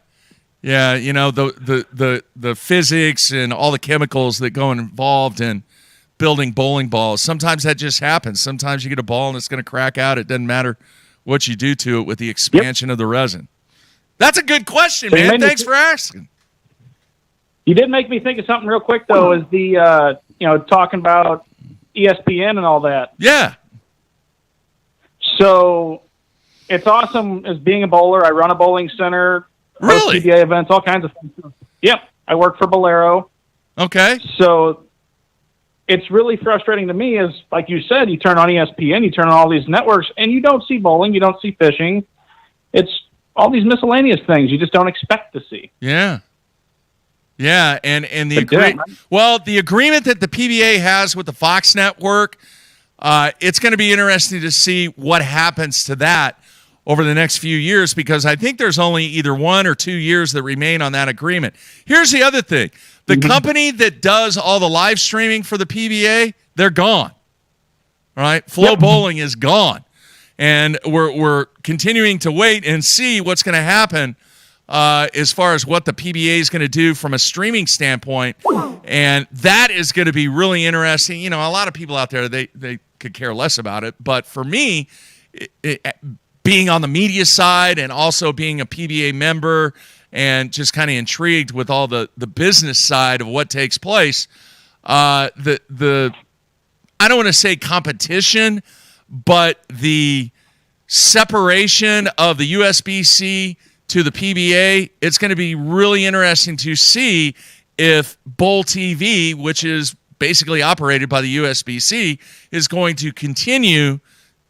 You know, the physics and all the chemicals that go involved in building bowling balls. Sometimes that just happens. Sometimes you get a ball and it's going to crack out. It doesn't matter what you do to it with the expansion of the resin. That's a good question, man. Thanks for asking. You did make me think of something real quick, though, is the, talking about ESPN and all that. Yeah. So it's awesome as being a bowler. I run a bowling center, host Really? PBA events, all kinds of things. Yep. I work for Bolero. Okay. So it's really frustrating to me is, like you said, you turn on ESPN, you turn on all these networks, and you don't see bowling, you don't see fishing. It's all these miscellaneous things you just don't expect to see. Yeah. Yeah, and the the agreement that the PBA has with the Fox network, it's going to be interesting to see what happens to that over the next few years, because I think there's only either 1 or 2 years that remain on that agreement. Here's the other thing. The company that does all the live streaming for the PBA, they're gone. All right? Flow Bowling is gone. And we're continuing to wait and see what's going to happen as far as what the PBA is going to do from a streaming standpoint. And that is going to be really interesting. You know, a lot of people out there, they could care less about it. But for me, being on the media side and also being a PBA member and just kind of intrigued with all the business side of what takes place, I don't want to say competition, but the separation of the USBC to the PBA, it's going to be really interesting to see if Bowl TV, which is basically operated by the USBC, is going to continue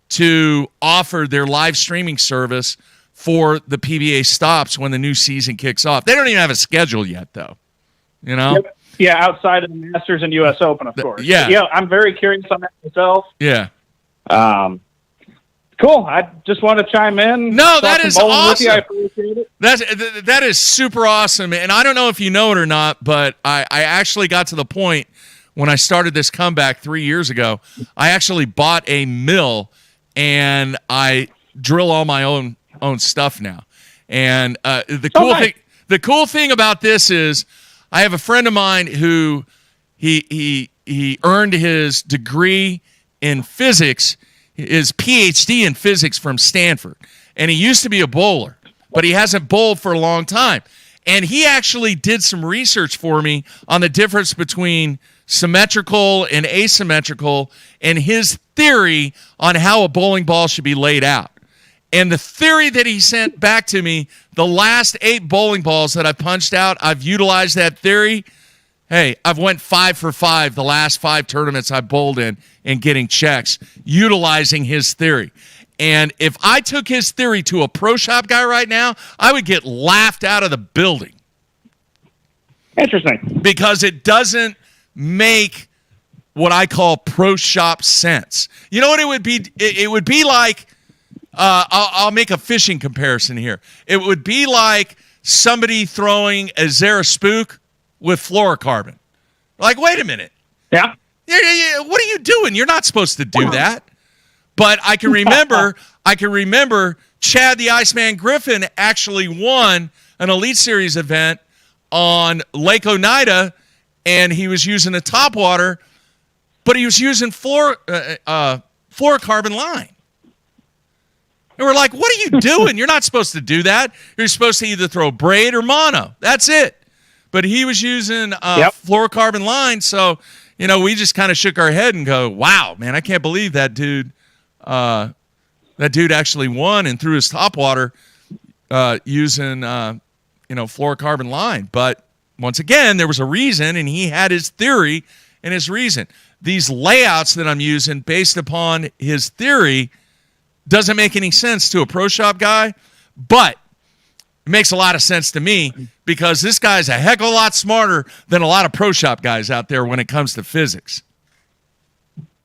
to offer their live streaming service for the PBA stops when the new season kicks off. They don't even have a schedule yet, though. You know? Yeah, outside of the Masters and U.S. Open, of course. Yeah. I'm very curious on that myself. Yeah. Cool. I just want to chime in. No, that is awesome. I appreciate it. That is super awesome. And I don't know if you know it or not, but I actually got to the point when I started this comeback 3 years ago, I actually bought a mill and I drill all my own stuff now. And the cool thing about this is I have a friend of mine who he earned his degree in physics, his PhD in physics from Stanford. And he used to be a bowler, but he hasn't bowled for a long time. And he actually did some research for me on the difference between symmetrical and asymmetrical and his theory on how a bowling ball should be laid out. And the theory that he sent back to me, the last 8 bowling balls that I punched out, I've utilized that theory. Hey, I've went 5 for 5 the last 5 tournaments I bowled in and getting checks, utilizing his theory. And if I took his theory to a pro shop guy right now, I would get laughed out of the building. Interesting. Because it doesn't make what I call pro shop sense. You know what it would be? It would be like, I'll make a fishing comparison here. It would be like somebody throwing a Zara spook with fluorocarbon. Like, wait a minute. Yeah. What are you doing? You're not supposed to do that. But I can remember Chad the Iceman Griffin actually won an Elite Series event on Lake Oneida, and he was using a topwater, but he was using fluorocarbon line. And we're like, what are you doing? You're not supposed to do that. You're supposed to either throw braid or mono. That's it. But he was using fluorocarbon line, so we just kind of shook our head and go, wow, man, I can't believe that dude actually won and threw his topwater using fluorocarbon line. But once again, there was a reason, and he had his theory and his reason. These layouts that I'm using based upon his theory doesn't make any sense to a pro shop guy, but It makes a lot of sense to me because this guy's a heck of a lot smarter than a lot of pro shop guys out there when it comes to physics.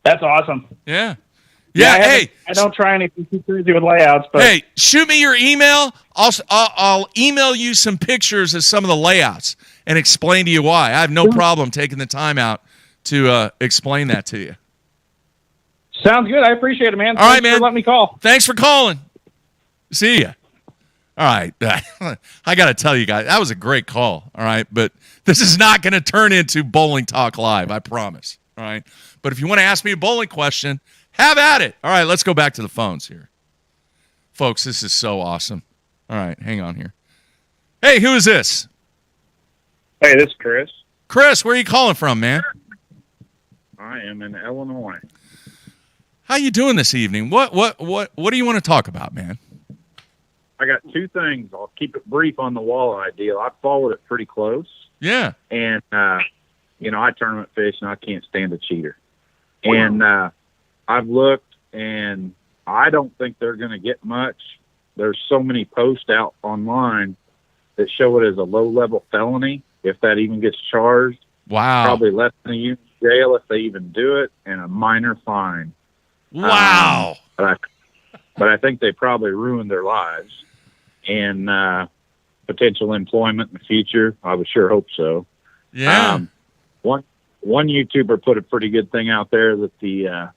That's awesome. Yeah. Yeah, I don't try anything too crazy with layouts, but hey, shoot me your email. I'll email you some pictures of some of the layouts and explain to you why. I have no problem taking the time out to explain that to you. sounds good. I appreciate it, man. All right, man. Let me call. Thanks for calling. See ya. All right. I got to tell you guys, that was a great call. All right. But this is not going to turn into Bowling Talk Live. I promise. All right. But if you want to ask me a bowling question, have at it. All right. Let's go back to the phones here. Folks, this is so awesome. All right. Hang on here. Hey, who is this? Hey, this is Chris. Chris, where are you calling from, man? I am in Illinois. How you doing this evening? What do you want to talk about, man? I got two things. I'll keep it brief on the walleye deal. I followed it pretty close. Yeah. And, I tournament fish, and I can't stand a cheater. And I've looked, and I don't think they're going to get much. There's so many posts out online that show it as a low-level felony, if that even gets charged. Wow. Probably less than a year in jail if they even do it, and a minor fine. Wow. But I think they probably ruined their lives and potential employment in the future. I would sure hope so. Yeah. One YouTuber put a pretty good thing out there that the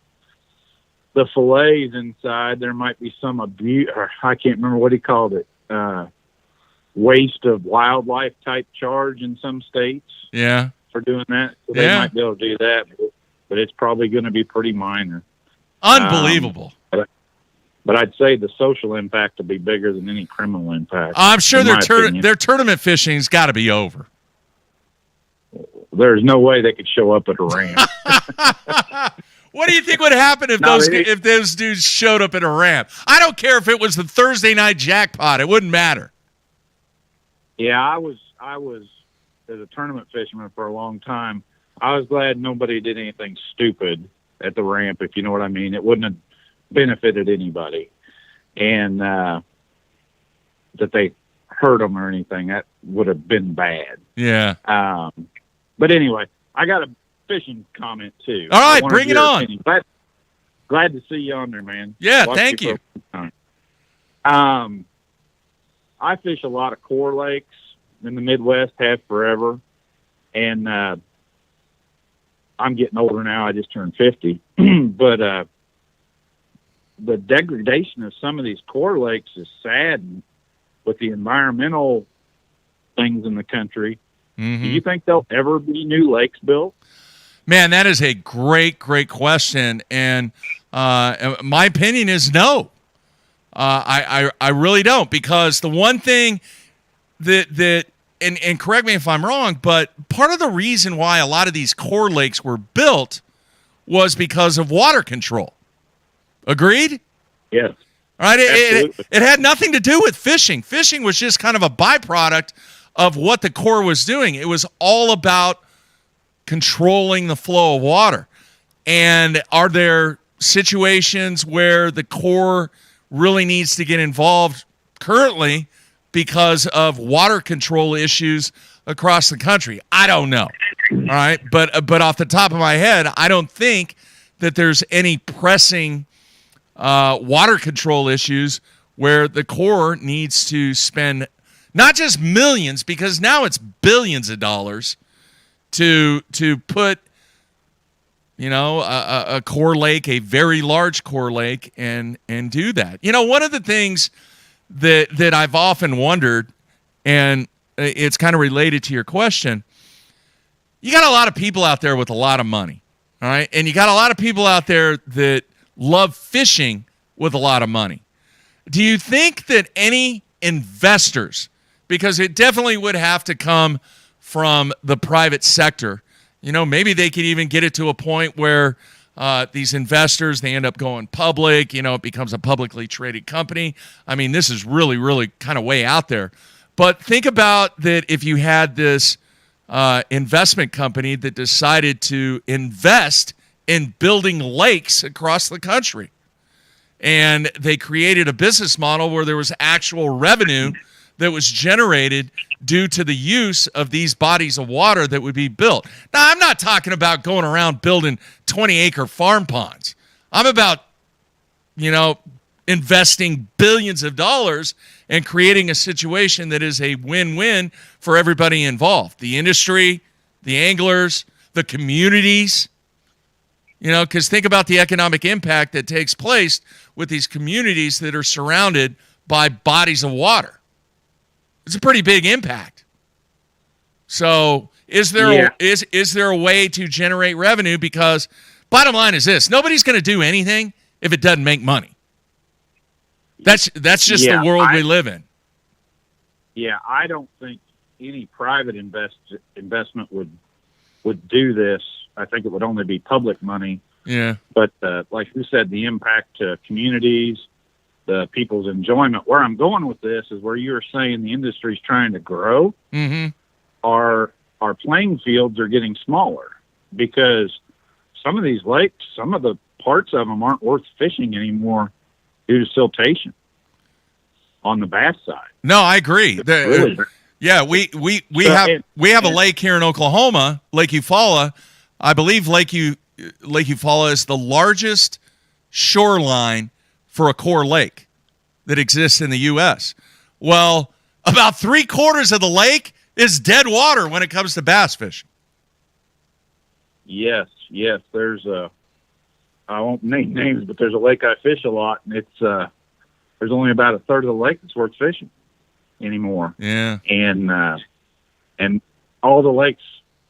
fillets inside, there might be some abuse, or I can't remember what he called it, waste of wildlife type charge in some states. Yeah. For doing that. So they might be able to do that, but it's probably going to be pretty minor. Unbelievable. But I'd say the social impact will be bigger than any criminal impact. I'm sure their tournament fishing's got to be over. There's no way they could show up at a ramp. What do you think would happen if those dudes showed up at a ramp? I don't care if it was the Thursday night jackpot. It wouldn't matter. Yeah, I was as a tournament fisherman for a long time. I was glad nobody did anything stupid at the ramp, if you know what I mean. It wouldn't have benefited anybody, and that they hurt them or anything. That would have been bad. Yeah. But anyway, I got a fishing comment too. All right, bring it on. Glad to see you on there, man. Yeah, thank you. I fish a lot of core lakes in the Midwest, have forever, and I'm getting older now. I just turned 50, but the degradation of some of these core lakes is sad with the environmental things in the country. Mm-hmm. Do you think there'll ever be new lakes built? Man, that is a great question, and my opinion is no. I really don't, because the one thing that and correct me if I'm wrong, but part of the reason why a lot of these core lakes were built was because of water control. Agreed? Yes. All right. It had nothing to do with fishing. Fishing was just kind of a byproduct of what the core was doing. It was all about controlling the flow of water. And are there situations where the core really needs to get involved currently because of water control issues across the country? I don't know. All right. But off the top of my head, I don't think that there's any pressing water control issues where the Corps needs to spend not just millions, because now it's billions of dollars to put, a core lake, a very large core lake, and do that. One of the things that I've often wondered, and it's kind of related to your question, you got a lot of people out there with a lot of money, all right? And you got a lot of people out there that love fishing with a lot of money. Do you think that any investors, because it definitely would have to come from the private sector, maybe they could even get it to a point where these investors, they end up going public, it becomes a publicly traded company. I mean, this is really, really kind of way out there. But think about that if you had this investment company that decided to invest in building lakes across the country, and they created a business model where there was actual revenue that was generated due to the use of these bodies of water that would be built. Now, I'm not talking about going around building 20-acre farm ponds. I'm about, investing billions of dollars and creating a situation that is a win-win for everybody involved. The industry, the anglers, the communities, because think about the economic impact that takes place with these communities that are surrounded by bodies of water. It's a pretty big impact. So is there a way to generate revenue? Because bottom line is this: nobody's going to do anything if it doesn't make money. That's just the world we live in. Yeah, I don't think any private investment would do this. I think it would only be public money. Yeah. But like you said, the impact to communities, the people's enjoyment. Where I'm going with this is where you're saying the industry's trying to grow. Mm-hmm. Our playing fields are getting smaller because some of these lakes, some of the parts of them aren't worth fishing anymore due to siltation on the bass side. No, I agree. Yeah, we have a lake here in Oklahoma, Lake Eufaula. I believe Lake Eufaula is the largest shoreline for a core lake that exists in the U.S. Well, about 3/4 of the lake is dead water when it comes to bass fishing. Yes. There's I won't name names, but there's a lake I fish a lot, and it's there's only about a third of the lake that's worth fishing anymore. Yeah. And all the lakes,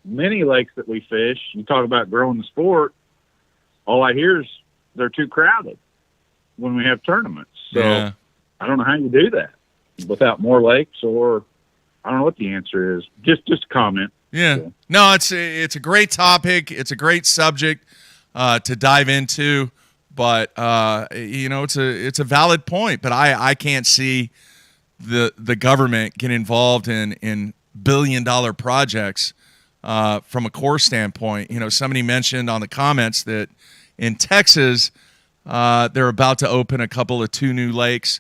many lakes that we fish, you talk about growing the sport, all I hear is they're too crowded when we have tournaments. So yeah. I don't know how you do that without more lakes, or I don't know what the answer is. Just a comment. Yeah. So. No, it's a great topic. It's a great subject to dive into, but it's a valid point. But I can't see the government get involved in billion-dollar projects from a core standpoint. Somebody mentioned on the comments that in Texas they're about to open a couple of 2 new lakes.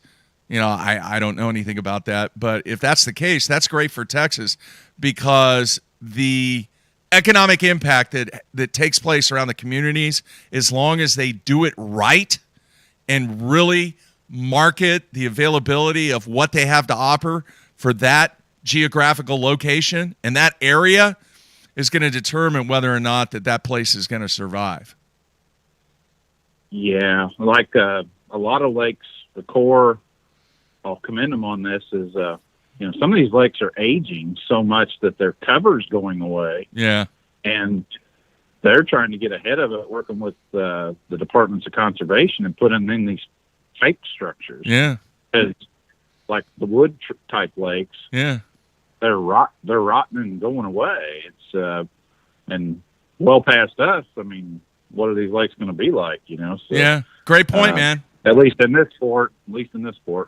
I don't know anything about that, but if that's the case, that's great for Texas because the economic impact that takes place around the communities, as long as they do it right and really market the availability of what they have to offer for that geographical location and that area, is going to determine whether or not that place is going to survive. Yeah, like a lot of lakes, the core, I'll commend them on this, is some of these lakes are aging so much that their cover's going away. Yeah. And they're trying to get ahead of it, working with the departments of conservation and putting in these fake structures. Yeah. Because like the wood type lakes, yeah, they're rotting and going away. It's and well past us. I mean, what are these lakes going to be like? So, yeah, great point, man. At least in this sport.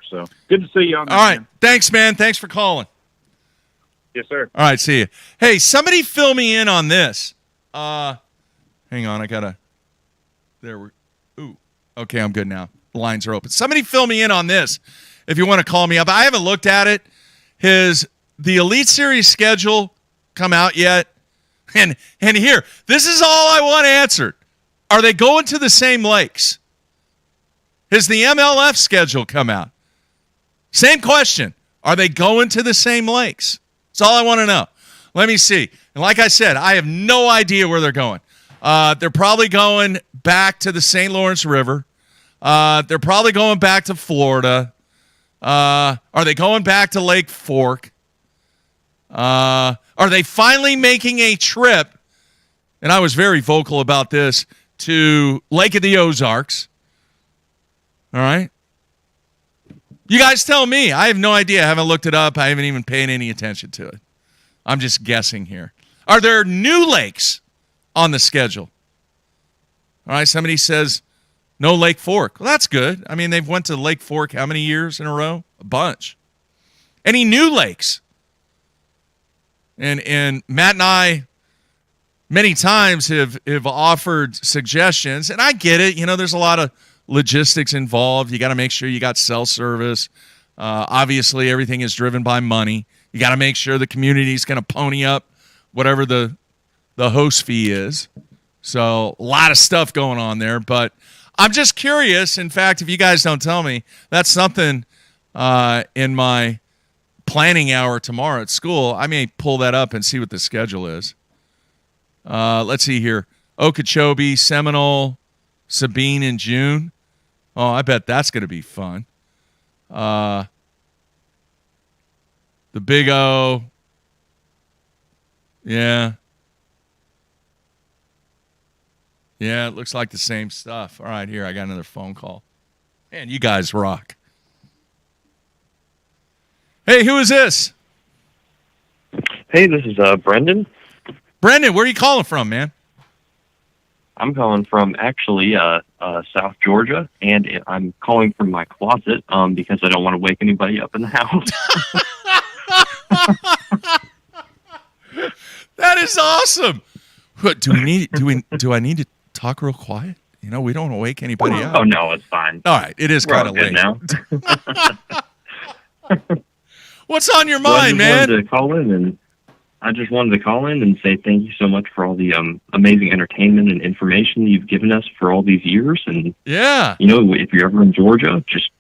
So good to see you on. All right, thanks, man. Thanks for calling. Yes, sir. All right, see you. Hey, somebody fill me in on this. Hang on, I gotta. Okay, I'm good now. The lines are open. Somebody fill me in on this if you want to call me up. I haven't looked at it. The Elite Series schedule come out yet? And here, this is all I want answered. Are they going to the same lakes? Has the MLF schedule come out? Same question. Are they going to the same lakes? That's all I want to know. Let me see. And like I said, I have no idea where they're going. They're probably going back to the St. Lawrence River. They're probably going back to Florida. Are they going back to Lake Fork? Are they finally making a trip? And I was very vocal about this, to Lake of the Ozarks. All right. You guys tell me. I have no idea. I haven't looked it up. I haven't even paid any attention to it. I'm just guessing here. Are there new lakes on the schedule? All right. Somebody says no Lake Fork. Well, that's good. I mean, they've went to Lake Fork how many years in a row? A bunch. Any new lakes? And Matt and I many times have offered suggestions, and I get it. There's a lot of logistics involved. You got to make sure you got cell service. Obviously, everything is driven by money. You got to make sure the community is going to pony up whatever the host fee is. So a lot of stuff going on there. But I'm just curious. In fact, if you guys don't tell me, that's something in my planning hour tomorrow at school. I may pull that up and see what the schedule is. Let's see here. Okeechobee, Seminole, Sabine in June. Oh, I bet that's going to be fun. The Big O. Yeah. Yeah, it looks like the same stuff. All right, here, I got another phone call. Man, you guys rock. Hey, who is this? Hey, this is Brendan. Brendan, where are you calling from, man? I'm calling from actually South Georgia, and I'm calling from my closet because I don't want to wake anybody up in the house. That is awesome. Do I need to talk real quiet? You know, we don't want to wake anybody up. Oh no, it's fine. All right, it is kind of late now. What's on your mind, man? I just wanted to call in and say thank you so much for all the amazing entertainment and information you've given us for all these years. And yeah, you know, if you're ever in Georgia, just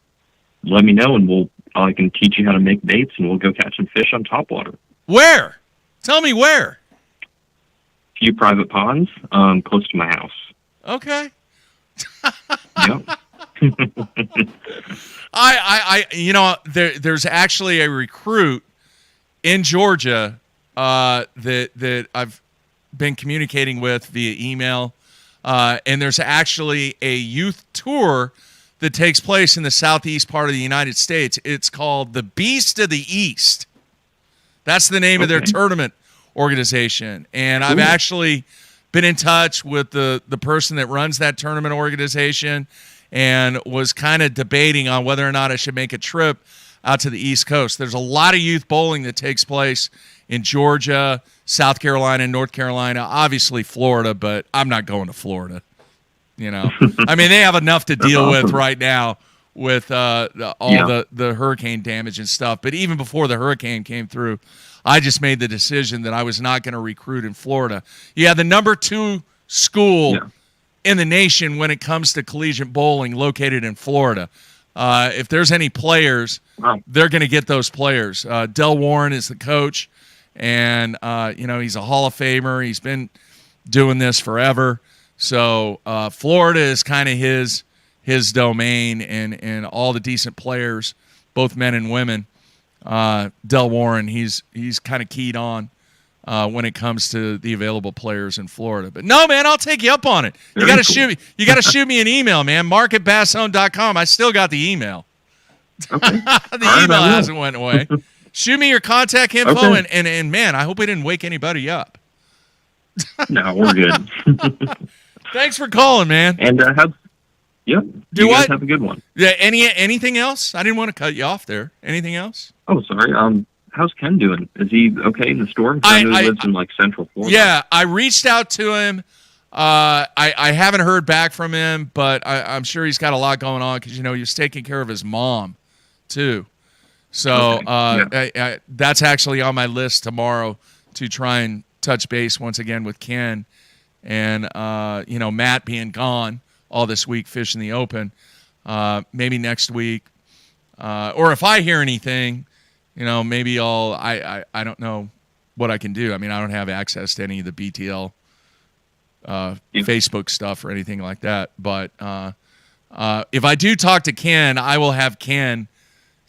let me know, and I can teach you how to make baits, and we'll go catch some fish on topwater. Where? Tell me where. A few private ponds close to my house. Okay. Yep. There's actually a recruit in Georgia that I've been communicating with via email, and there's actually a youth tour that takes place in the southeast part of the United States. It's called the Beast of the East. That's the name of their tournament organization, and I've actually been in touch with the person that runs that tournament organization and was kind of debating on whether or not I should make a trip out to the East Coast. There's a lot of youth bowling that takes place in Georgia, South Carolina, and North Carolina, obviously Florida, but I'm not going to Florida. You know, I mean, they have enough to deal with right now with all the hurricane damage and stuff. But even before the hurricane came through, I just made the decision that I was not going to recruit in Florida. You have the number 2 school in the nation when it comes to collegiate bowling located in Florida. If there's any players, they're going to get those players. Del Warren is the coach, and he's a Hall of Famer. He's been doing this forever. So Florida is kind of his domain, and all the decent players, both men and women. Del Warren, he's kind of keyed on when it comes to the available players in Florida. But no, man, I'll take you up on it. You got to shoot me. You got to shoot me an email, man. mark@basszone.com. I still got the email. Okay. The email hasn't went away. Shoot me your contact info, and man, I hope we didn't wake anybody up. No, we're good. Thanks for calling, man. And you guys have a good one. Yeah. Anything else? I didn't want to cut you off there. Anything else? Oh, sorry. How's Ken doing? Is he okay in the store? I know he lives in Central Florida. Yeah, I reached out to him. I haven't heard back from him, but I'm sure he's got a lot going on because he was taking care of his mom too. So that's actually on my list tomorrow to try and touch base once again with Ken, and Matt being gone all this week fishing the open. Maybe next week, or if I hear anything, maybe I don't know what I can do. I mean, I don't have access to any of the BTL Facebook stuff or anything like that. But if I do talk to Ken, I will have Ken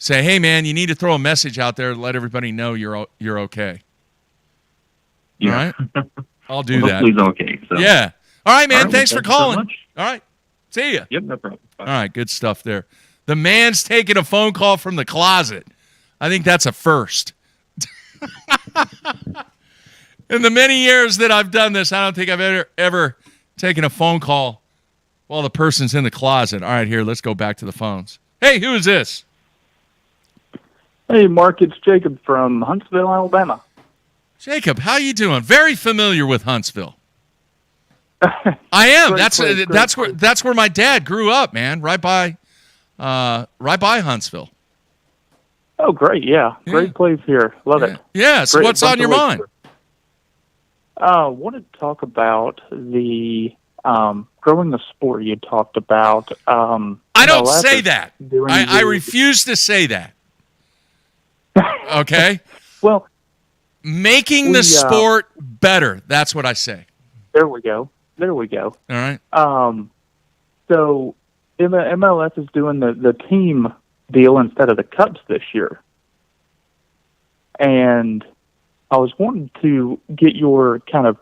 say, "Hey, man, you need to throw a message out there to let everybody know you're okay." Yeah. All right, I'll do that. Hopefully he's okay. So. Yeah. All right, man. All right, thanks for calling. So much. All right. See ya. Yep, no problem. Bye. All right, good stuff there. The man's taking a phone call from the closet. I think that's a first. In the many years that I've done this, I don't think I've ever taken a phone call while the person's in the closet. All right, here, let's go back to the phones. Hey, who is this? Hey, Mark, it's Jacob from Huntsville, Alabama. Jacob, how you doing? Very familiar with Huntsville. I am. That's where my dad grew up, man. Right by Huntsville. Oh, great! Yeah, great place here. Love it. Yeah. So Great, what's on your mind? Wanted to talk about the growing the sport. You talked about. I don't say that. I refuse to say that. Okay. Well, making the sport better. That's what I say. There we go. All right. So MLS is doing the team deal instead of the cups this year. And I was wanting to get your kind of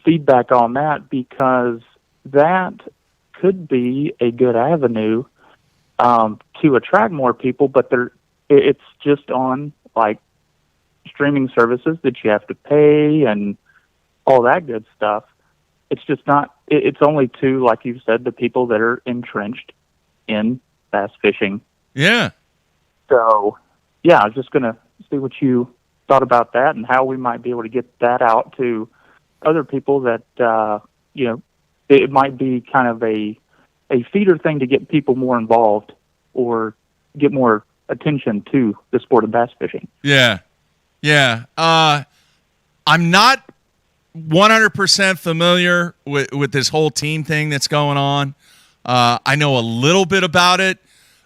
feedback on that, because that could be a good avenue to attract more people, but it's just on like streaming services that you have to pay and all that good stuff. It's just not, it's only to, like you said, the people that are entrenched in bass fishing. Yeah. So, yeah, I was just going to see what you thought about that and how we might be able to get that out to other people that, it might be kind of a feeder thing to get people more involved or get more attention to the sport of bass fishing. Yeah. Yeah. I'm not 100% familiar with this whole team thing that's going on. I know a little bit about it,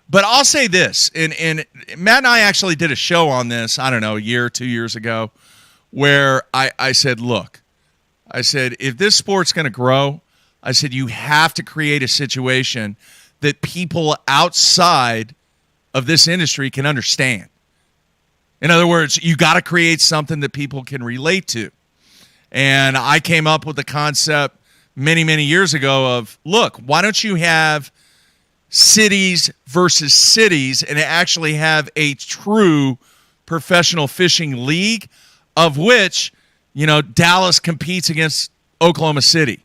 but I'll say this, and Matt and I actually did a show on this, I don't know, a year or 2 years ago, where I said, look, I said, if this sport's going to grow, I said, you have to create a situation that people outside of this industry can understand. In other words, you got to create something that people can relate to. And I came up with the concept many, many years ago of, look, why don't you have cities versus cities and actually have a true professional fishing league, of which, Dallas competes against Oklahoma City,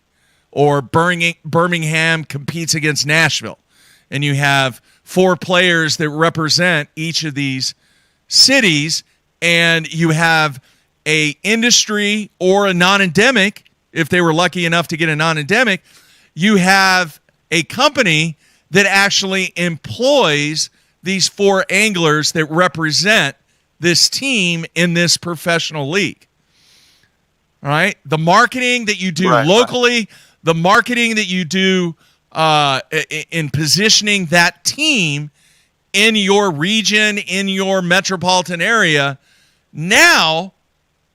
or Birmingham competes against Nashville. And you have 4 players that represent each of these cities, and you have a industry or a non-endemic, if they were lucky enough to get a non-endemic, you have a company that actually employs these 4 anglers that represent this team in this professional league. All right? The marketing that you do locally, the marketing that you do in positioning that team in your region, in your metropolitan area, now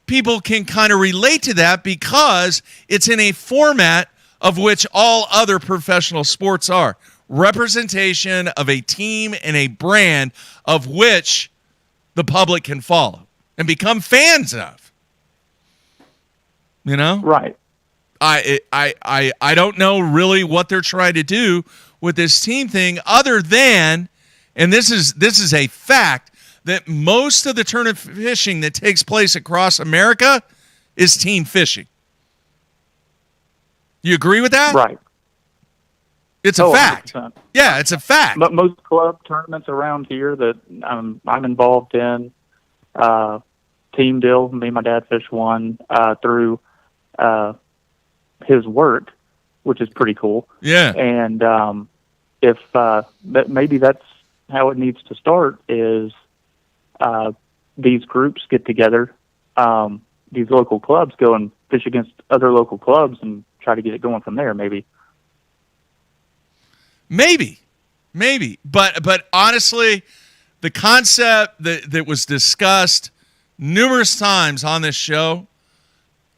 people can kind of relate to that because it's in a format of which all other professional sports are. Representation of a team and a brand of which the public can follow and become fans of. Right. I don't know really what they're trying to do with this team thing, other than, and this is a fact, that most of the tournament fishing that takes place across America is team fishing. You agree with that? Right. It's a fact. 100%. Yeah, it's a fact. But most club tournaments around here that I'm involved in, team deal, me and my dad fished one through his work, which is pretty cool. Yeah. And if maybe that's how it needs to start, is these groups get together, these local clubs go and fish against other local clubs and try to get it going from there, maybe. But honestly, the concept that was discussed numerous times on this show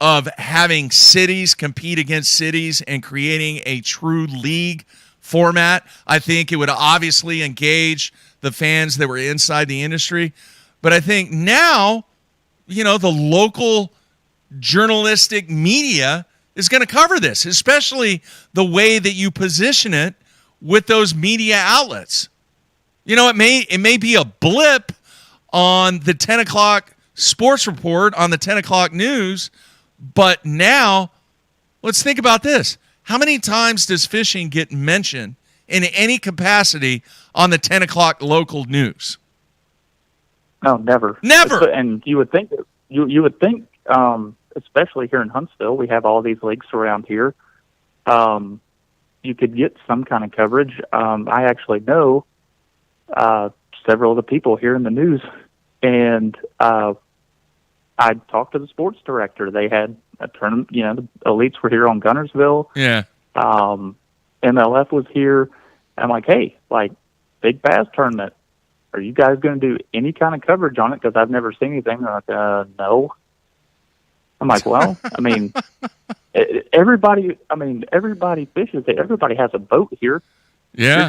of having cities compete against cities and creating a true league format, I think it would obviously engage the fans that were inside the industry. But I think now, the local journalistic media is going to cover this, especially the way that you position it with those media outlets. It may be a blip on the 10 o'clock sports report, on the 10 o'clock news, but now let's think about this. How many times does fishing get mentioned in any capacity on the 10 o'clock local news? No, never. Never. And you would think, especially here in Huntsville, we have all these lakes around here. You could get some kind of coverage. I actually know several of the people here in the news, and I talked to the sports director. They had a tournament. The elites were here on Gunnersville. Yeah. MLF was here. I'm like, hey, big bass tournament. Are you guys going to do any kind of coverage on it? Because I've never seen anything. They're like, no. I'm like, well, everybody fishes it. Everybody has a boat here. Yeah.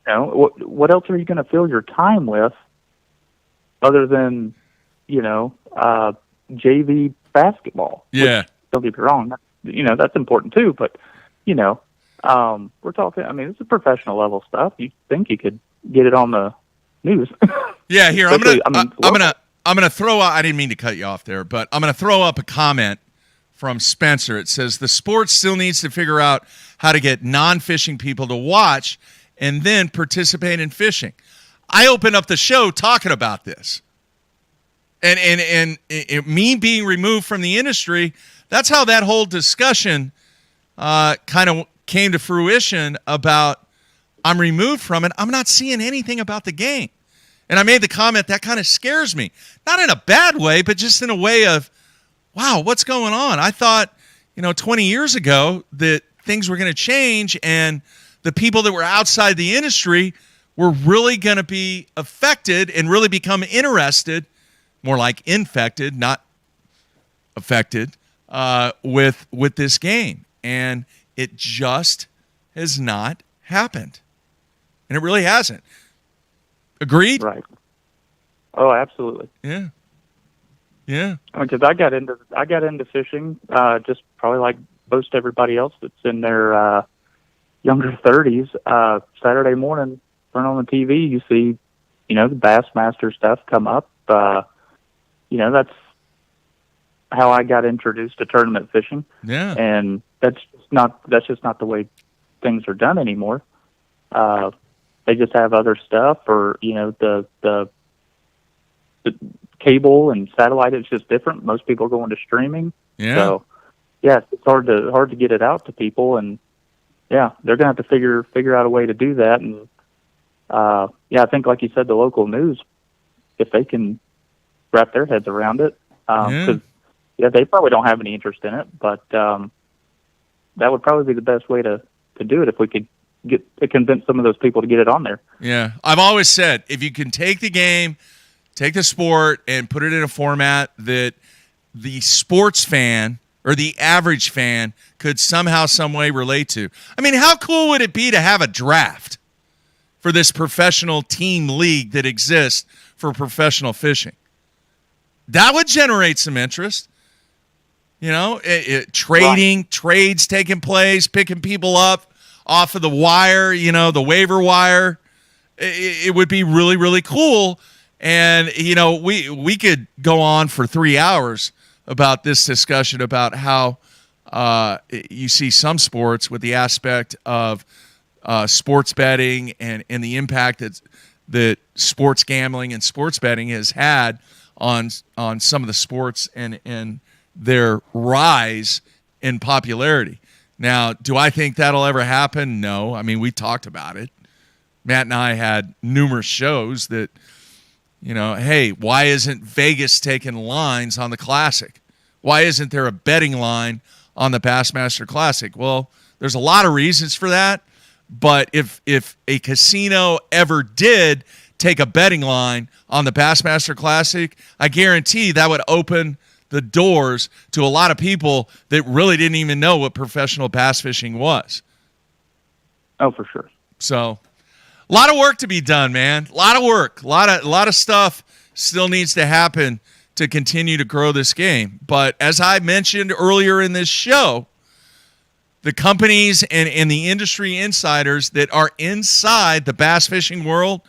What else are you going to fill your time with other than, JV basketball? Yeah. Which, don't get me wrong. That's important too, but, we're talking, it's a professional level stuff. You think you could get it on the news. Yeah, here, I'm gonna throw out, I didn't mean to cut you off there, but I'm gonna throw up a comment from Spencer. It says the sport still needs to figure out how to get non-fishing people to watch and then participate in fishing. I opened up the show talking about this. And me being removed from the industry, that's how that whole discussion kind of came to fruition about I'm removed from it. I'm not seeing anything about the game. And I made the comment that kind of scares me. Not in a bad way, but just in a way of, wow, what's going on? I thought, 20 years ago that things were going to change and the people that were outside the industry were really going to be affected and really become interested, more like infected, not affected, with this game. And it just has not happened. And it really hasn't. Agreed? Right. Oh, absolutely. Yeah. Yeah. Because I got into fishing just probably like most everybody else that's in their younger 30s. Saturday morning, turn on the TV, you see, the Bassmaster stuff come up. That's how I got introduced to tournament fishing. Yeah. And that's just not the way things are done anymore. They just have other stuff, or the cable and satellite. It's just different. Most people are going to streaming. Yeah. So yeah, it's hard to get it out to people, and yeah, they're gonna have to figure out a way to do that. And I think like you said, the local news, if they can wrap their heads around it, because they probably don't have any interest in it, but that would probably be the best way to do it if we could convince some of those people to get it on there. Yeah. I've always said, if you can take the game, take the sport, and put it in a format that the sports fan or the average fan could somehow, some way relate to. How cool would it be to have a draft for this professional team league that exists for professional fishing? That would generate some interest. Trading, trades taking place, picking people up off of the wire, the waiver wire. It would be really, really cool. And, we could go on for 3 hours about this discussion about how you see some sports with the aspect of sports betting and the impact that sports gambling and sports betting has had on some of the sports and their rise in popularity. Now, do I think that'll ever happen? No. We talked about it. Matt and I had numerous shows that, hey, why isn't Vegas taking lines on the Classic? Why isn't there a betting line on the Bassmaster Classic? Well, there's a lot of reasons for that, but if a casino ever did take a betting line on the Bassmaster Classic, I guarantee that would open the doors to a lot of people that really didn't even know what professional bass fishing was. Oh, for sure. So, a lot of work to be done, man. A lot of work. A lot of stuff still needs to happen to continue to grow this game. But as I mentioned earlier in this show, the companies and the industry insiders that are inside the bass fishing world,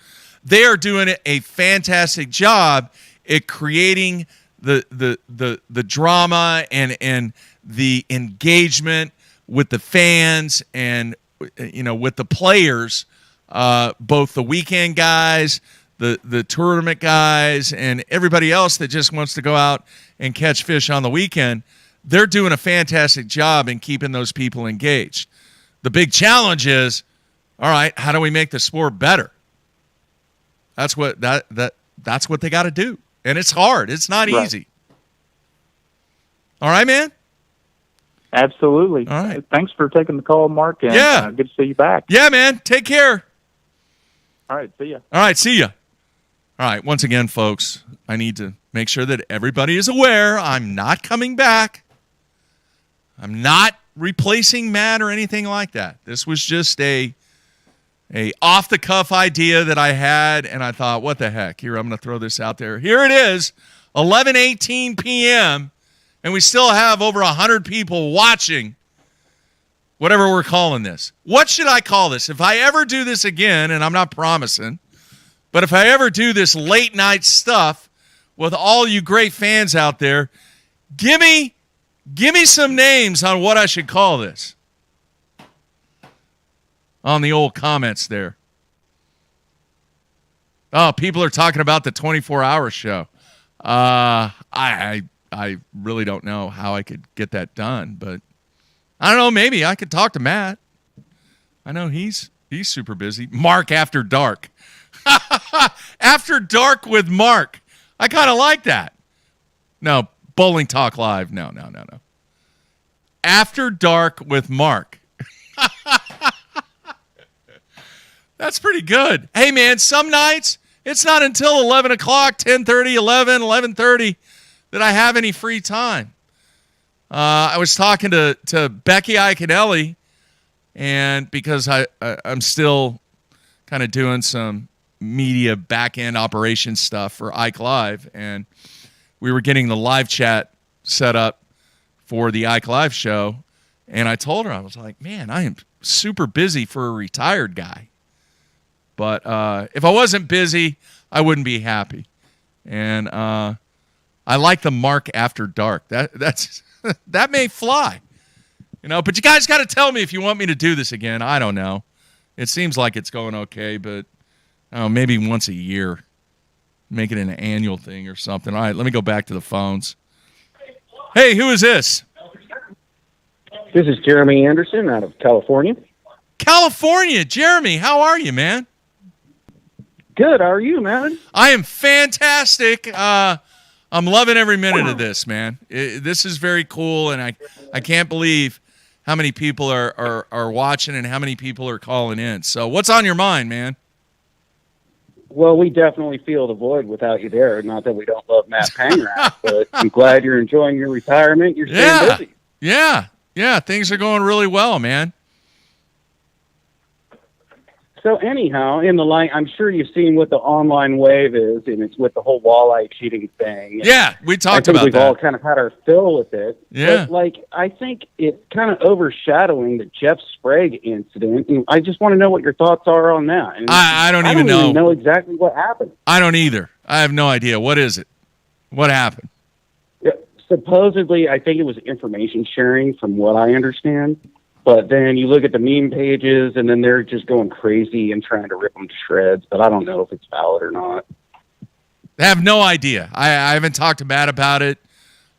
they are doing a fantastic job at creating the drama and the engagement with the fans and with the players, both the weekend guys, the tournament guys, and everybody else that just wants to go out and catch fish on the weekend. They're doing a fantastic job in keeping those people engaged. The big challenge is, all right, how do we make the sport better? That's what that's what they got to do, and it's hard. It's not easy. All right, man. Absolutely. All right. Thanks for taking the call, Mark. And, Yeah. good to see you back. Yeah, man. Take care. All right. See ya. All right. See ya. All right. Once again, folks, I need to make sure that everybody is aware I'm not coming back. I'm not replacing Matt or anything like that. This was just a off-the-cuff idea that I had, and I thought, what the heck? Here, I'm going to throw this out there. Here it is, 11:18 p.m., and we still have over 100 people watching whatever we're calling this. What should I call this? If I ever do this again, and I'm not promising, but if I ever do this late-night stuff with all you great fans out there, give me some names on what I should call this on the old comments there. Oh, people are talking about the 24-hour show. I really don't know how I could get that done, but I don't know. Maybe I could talk to Matt. I know he's super busy. Mark After Dark. After Dark with Mark. I kind of like that. No, Bowling Talk Live. No. After Dark with Mark. That's pretty good. Hey, man, some nights it's not until 11 o'clock, 10:30, 11, 11:30 that I have any free time. I was talking to Becky Iaconelli, and because I'm still kind of doing some media back-end operation stuff for Ike Live, and we were getting the live chat set up for the Ike Live show, and I told her, I was like, man, I am super busy for a retired guy. But if I wasn't busy, I wouldn't be happy. And I like the Mark After Dark. That's that may fly, But you guys got to tell me if you want me to do this again. I don't know. It seems like it's going okay, but maybe once a year, make it an annual thing or something. All right, let me go back to the phones. Hey, who is this? This is Jeremy Anderson out of California. California, Jeremy, how are you, man? Good. How are you, man? I am fantastic. I'm loving every minute of this, man. This is very cool, and I can't believe how many people are watching and how many people are calling in. So what's on your mind, man? Well, we definitely feel the void without you there. Not that we don't love Matt Pangrath, but I'm glad you're enjoying your retirement. You're staying busy. Yeah. Things are going really well, man. So anyhow, in the line, I'm sure you've seen what the online wave is, and it's with the whole walleye cheating thing. Yeah, we talked about that. We've all kind of had our fill with it. Yeah. But, I think it's kind of overshadowing the Jeff Sprague incident, and I just want to know what your thoughts are on that. And I don't even know exactly what happened. I don't either. I have no idea. What is it? What happened? Yeah, supposedly, I think it was information sharing, from what I understand. But then you look at the meme pages, and then they're just going crazy and trying to rip them to shreds. But I don't know if it's valid or not. I have no idea. I haven't talked to Matt about it.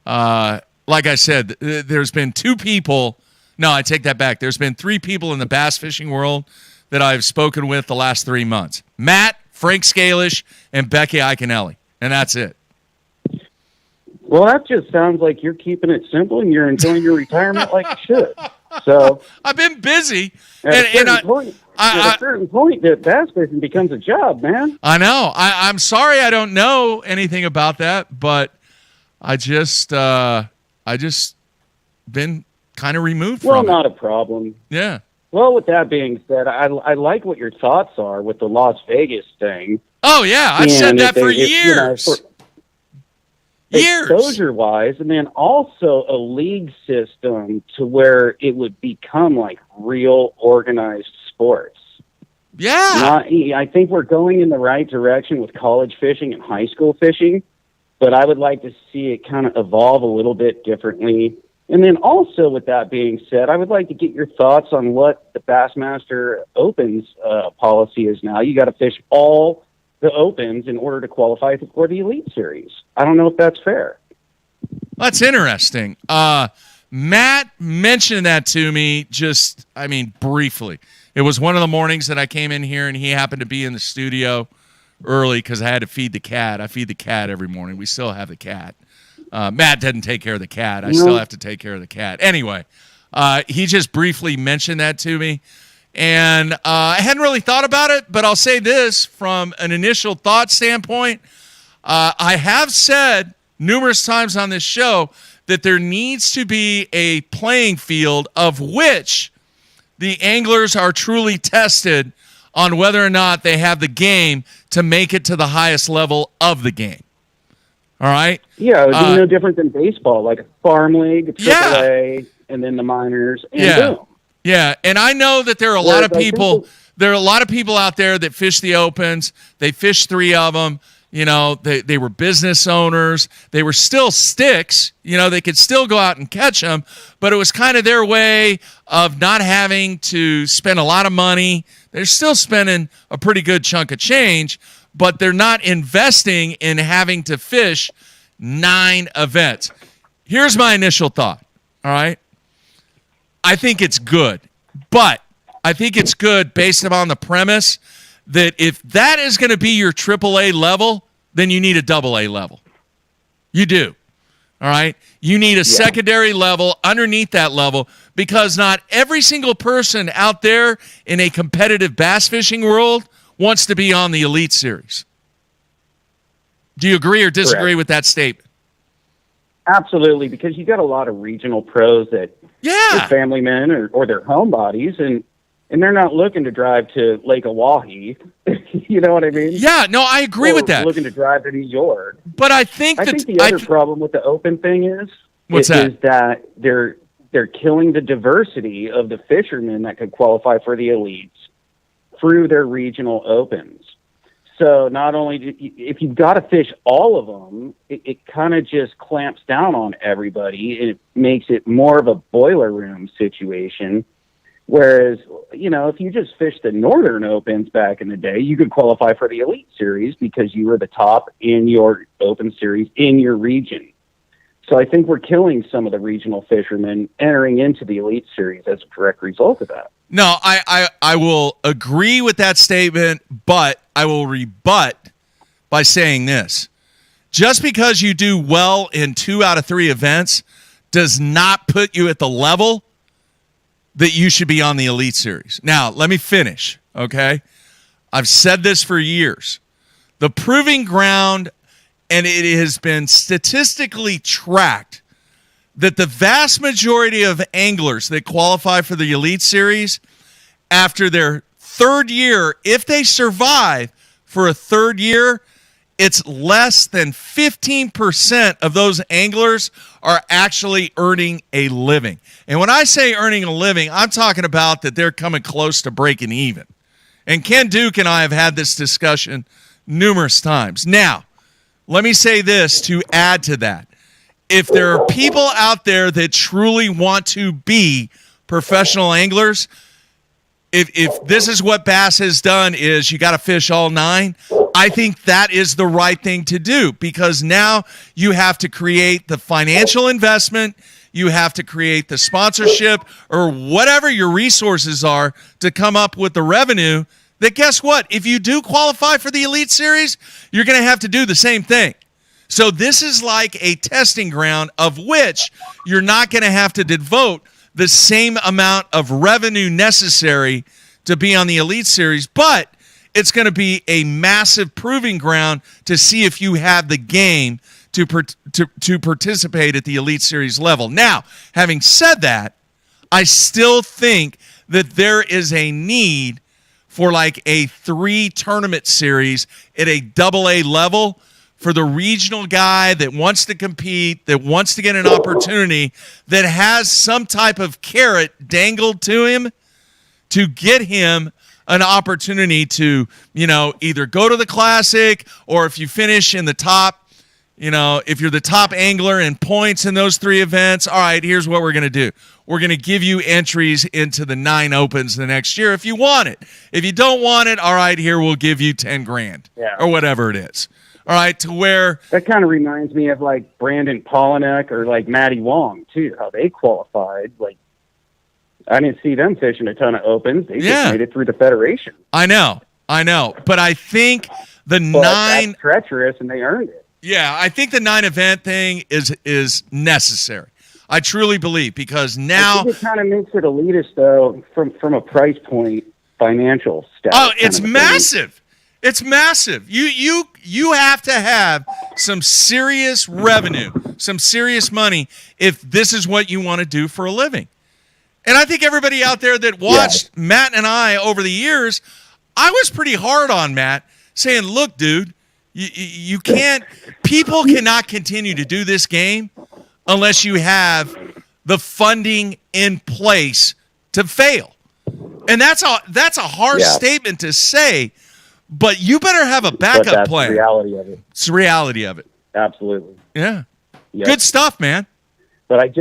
Like I said, there's been two people. No, I take that back. There's been three people in the bass fishing world that I've spoken with the last 3 months. Matt, Frank Scalish, and Becky Iaconelli. And that's it. Well, that just sounds like you're keeping it simple and you're enjoying your retirement like you should. So I've been busy. At a certain point, that bass fishing becomes a job, man. I know. I'm sorry I don't know anything about that, but I just been kind of removed from it. Well, not a problem. Yeah. Well, with that being said, I like what your thoughts are with the Las Vegas thing. Oh, yeah. I've said that for years. Years. Exposure-wise, and then also a league system to where it would become like real organized sports. Yeah. I think we're going in the right direction with college fishing and high school fishing, but I would like to see it kind of evolve a little bit differently. And then also, with that being said, I would like to get your thoughts on what the Bassmaster Opens policy is now. You got to fish all the Opens in order to qualify for the Elite Series. I don't know if that's fair. That's interesting. Matt mentioned that to me briefly. It was one of the mornings that I came in here, and he happened to be in the studio early because I had to feed the cat. I feed the cat every morning. We still have the cat. Matt didn't take care of the cat. I still have to take care of the cat. Anyway, he just briefly mentioned that to me. And I hadn't really thought about it, but I'll say this from an initial thought standpoint. I have said numerous times on this show that there needs to be a playing field of which the anglers are truly tested on whether or not they have the game to make it to the highest level of the game. All right? Yeah, it would be no different than baseball, like a farm league, a AAA, and then the minors, and boom. Yeah, and I know that there are a lot of people. There are a lot of people out there that fish the opens. They fish 3 of them. You know, they were business owners. They were still sticks. You know, they could still go out and catch them, but it was kind of their way of not having to spend a lot of money. They're still spending a pretty good chunk of change, but they're not investing in having to fish 9 events. Here's my initial thought, all right? I think it's good, but I think it's good based upon the premise that if that is going to be your AAA level, then you need a AA level. You do, all right? You need a secondary level underneath that level because not every single person out there in a competitive bass fishing world wants to be on the Elite Series. Do you agree or disagree with that statement? Absolutely, because you got a lot of regional pros that are family men or they're homebodies, and they're not looking to drive to Lake Oahe. You know what I mean? Yeah, no, I agree with that. Looking to drive to New York. But I think the other problem with the open thing is that they're killing the diversity of the fishermen that could qualify for the elites through their regional opens. So not only if you've got to fish all of them, it kind of just clamps down on everybody. It makes it more of a boiler room situation. Whereas, you know, if you just fished the Northern Opens back in the day, you could qualify for the Elite Series because you were the top in your Open Series in your region. So I think we're killing some of the regional fishermen entering into the Elite Series as a direct result of that. No, I will agree with that statement, but I will rebut by saying this. Just because you do well in 2 out of 3 events does not put you at the level that you should be on the Elite Series. Now, let me finish, okay? I've said this for years. The proving ground, and it has been statistically tracked, that the vast majority of anglers that qualify for the Elite Series, after their 3rd year, if they survive for a 3rd year, it's less than 15% of those anglers are actually earning a living. And when I say earning a living, I'm talking about that they're coming close to breaking even. And Ken Duke and I have had this discussion numerous times. Now, let me say this to add to that. If there are people out there that truly want to be professional anglers, if this is what Bass has done is you got to fish all 9, I think that is the right thing to do because now you have to create the financial investment, you have to create the sponsorship or whatever your resources are to come up with the revenue that guess what? If you do qualify for the Elite Series, you're going to have to do the same thing. So this is like a testing ground of which you're not going to have to devote the same amount of revenue necessary to be on the Elite Series, but it's going to be a massive proving ground to see if you have the game to participate at the Elite Series level. Now, having said that, I still think that there is a need for like a 3 tournament series at a AA level for the regional guy that wants to compete, that wants to get an opportunity, that has some type of carrot dangled to him to get him an opportunity to, you know, either go to the Classic or if you finish in the top, you know, if you're the top angler in points in those 3 events, all right, here's what we're going to do. We're going to give you entries into the 9 Opens the next year if you want it. If you don't want it, all right, here we'll give you $10,000 or whatever it is. All right, to where that kind of reminds me of like Brandon Polinick or like Matty Wong too, how they qualified. Like I didn't see them fishing a ton of opens. They just made it through the federation. I know. But I think the But 9 that's treacherous, and they earned it. Yeah, I think the 9 event thing is necessary. I truly believe, because I now think it kind of makes it elitist, though, from a price point, financial status. it's kind of massive. It's massive. You have to have some serious revenue, some serious money if this is what you want to do for a living. And I think everybody out there that watched Matt and I over the years, I was pretty hard on Matt, saying, look, dude, you can't, people cannot continue to do this game unless you have the funding in place to fail. And that's a harsh statement to say, but you better have a backup But that's plan. the reality of it. It's the reality of it. Absolutely. Yeah. Yep. Good stuff, man. But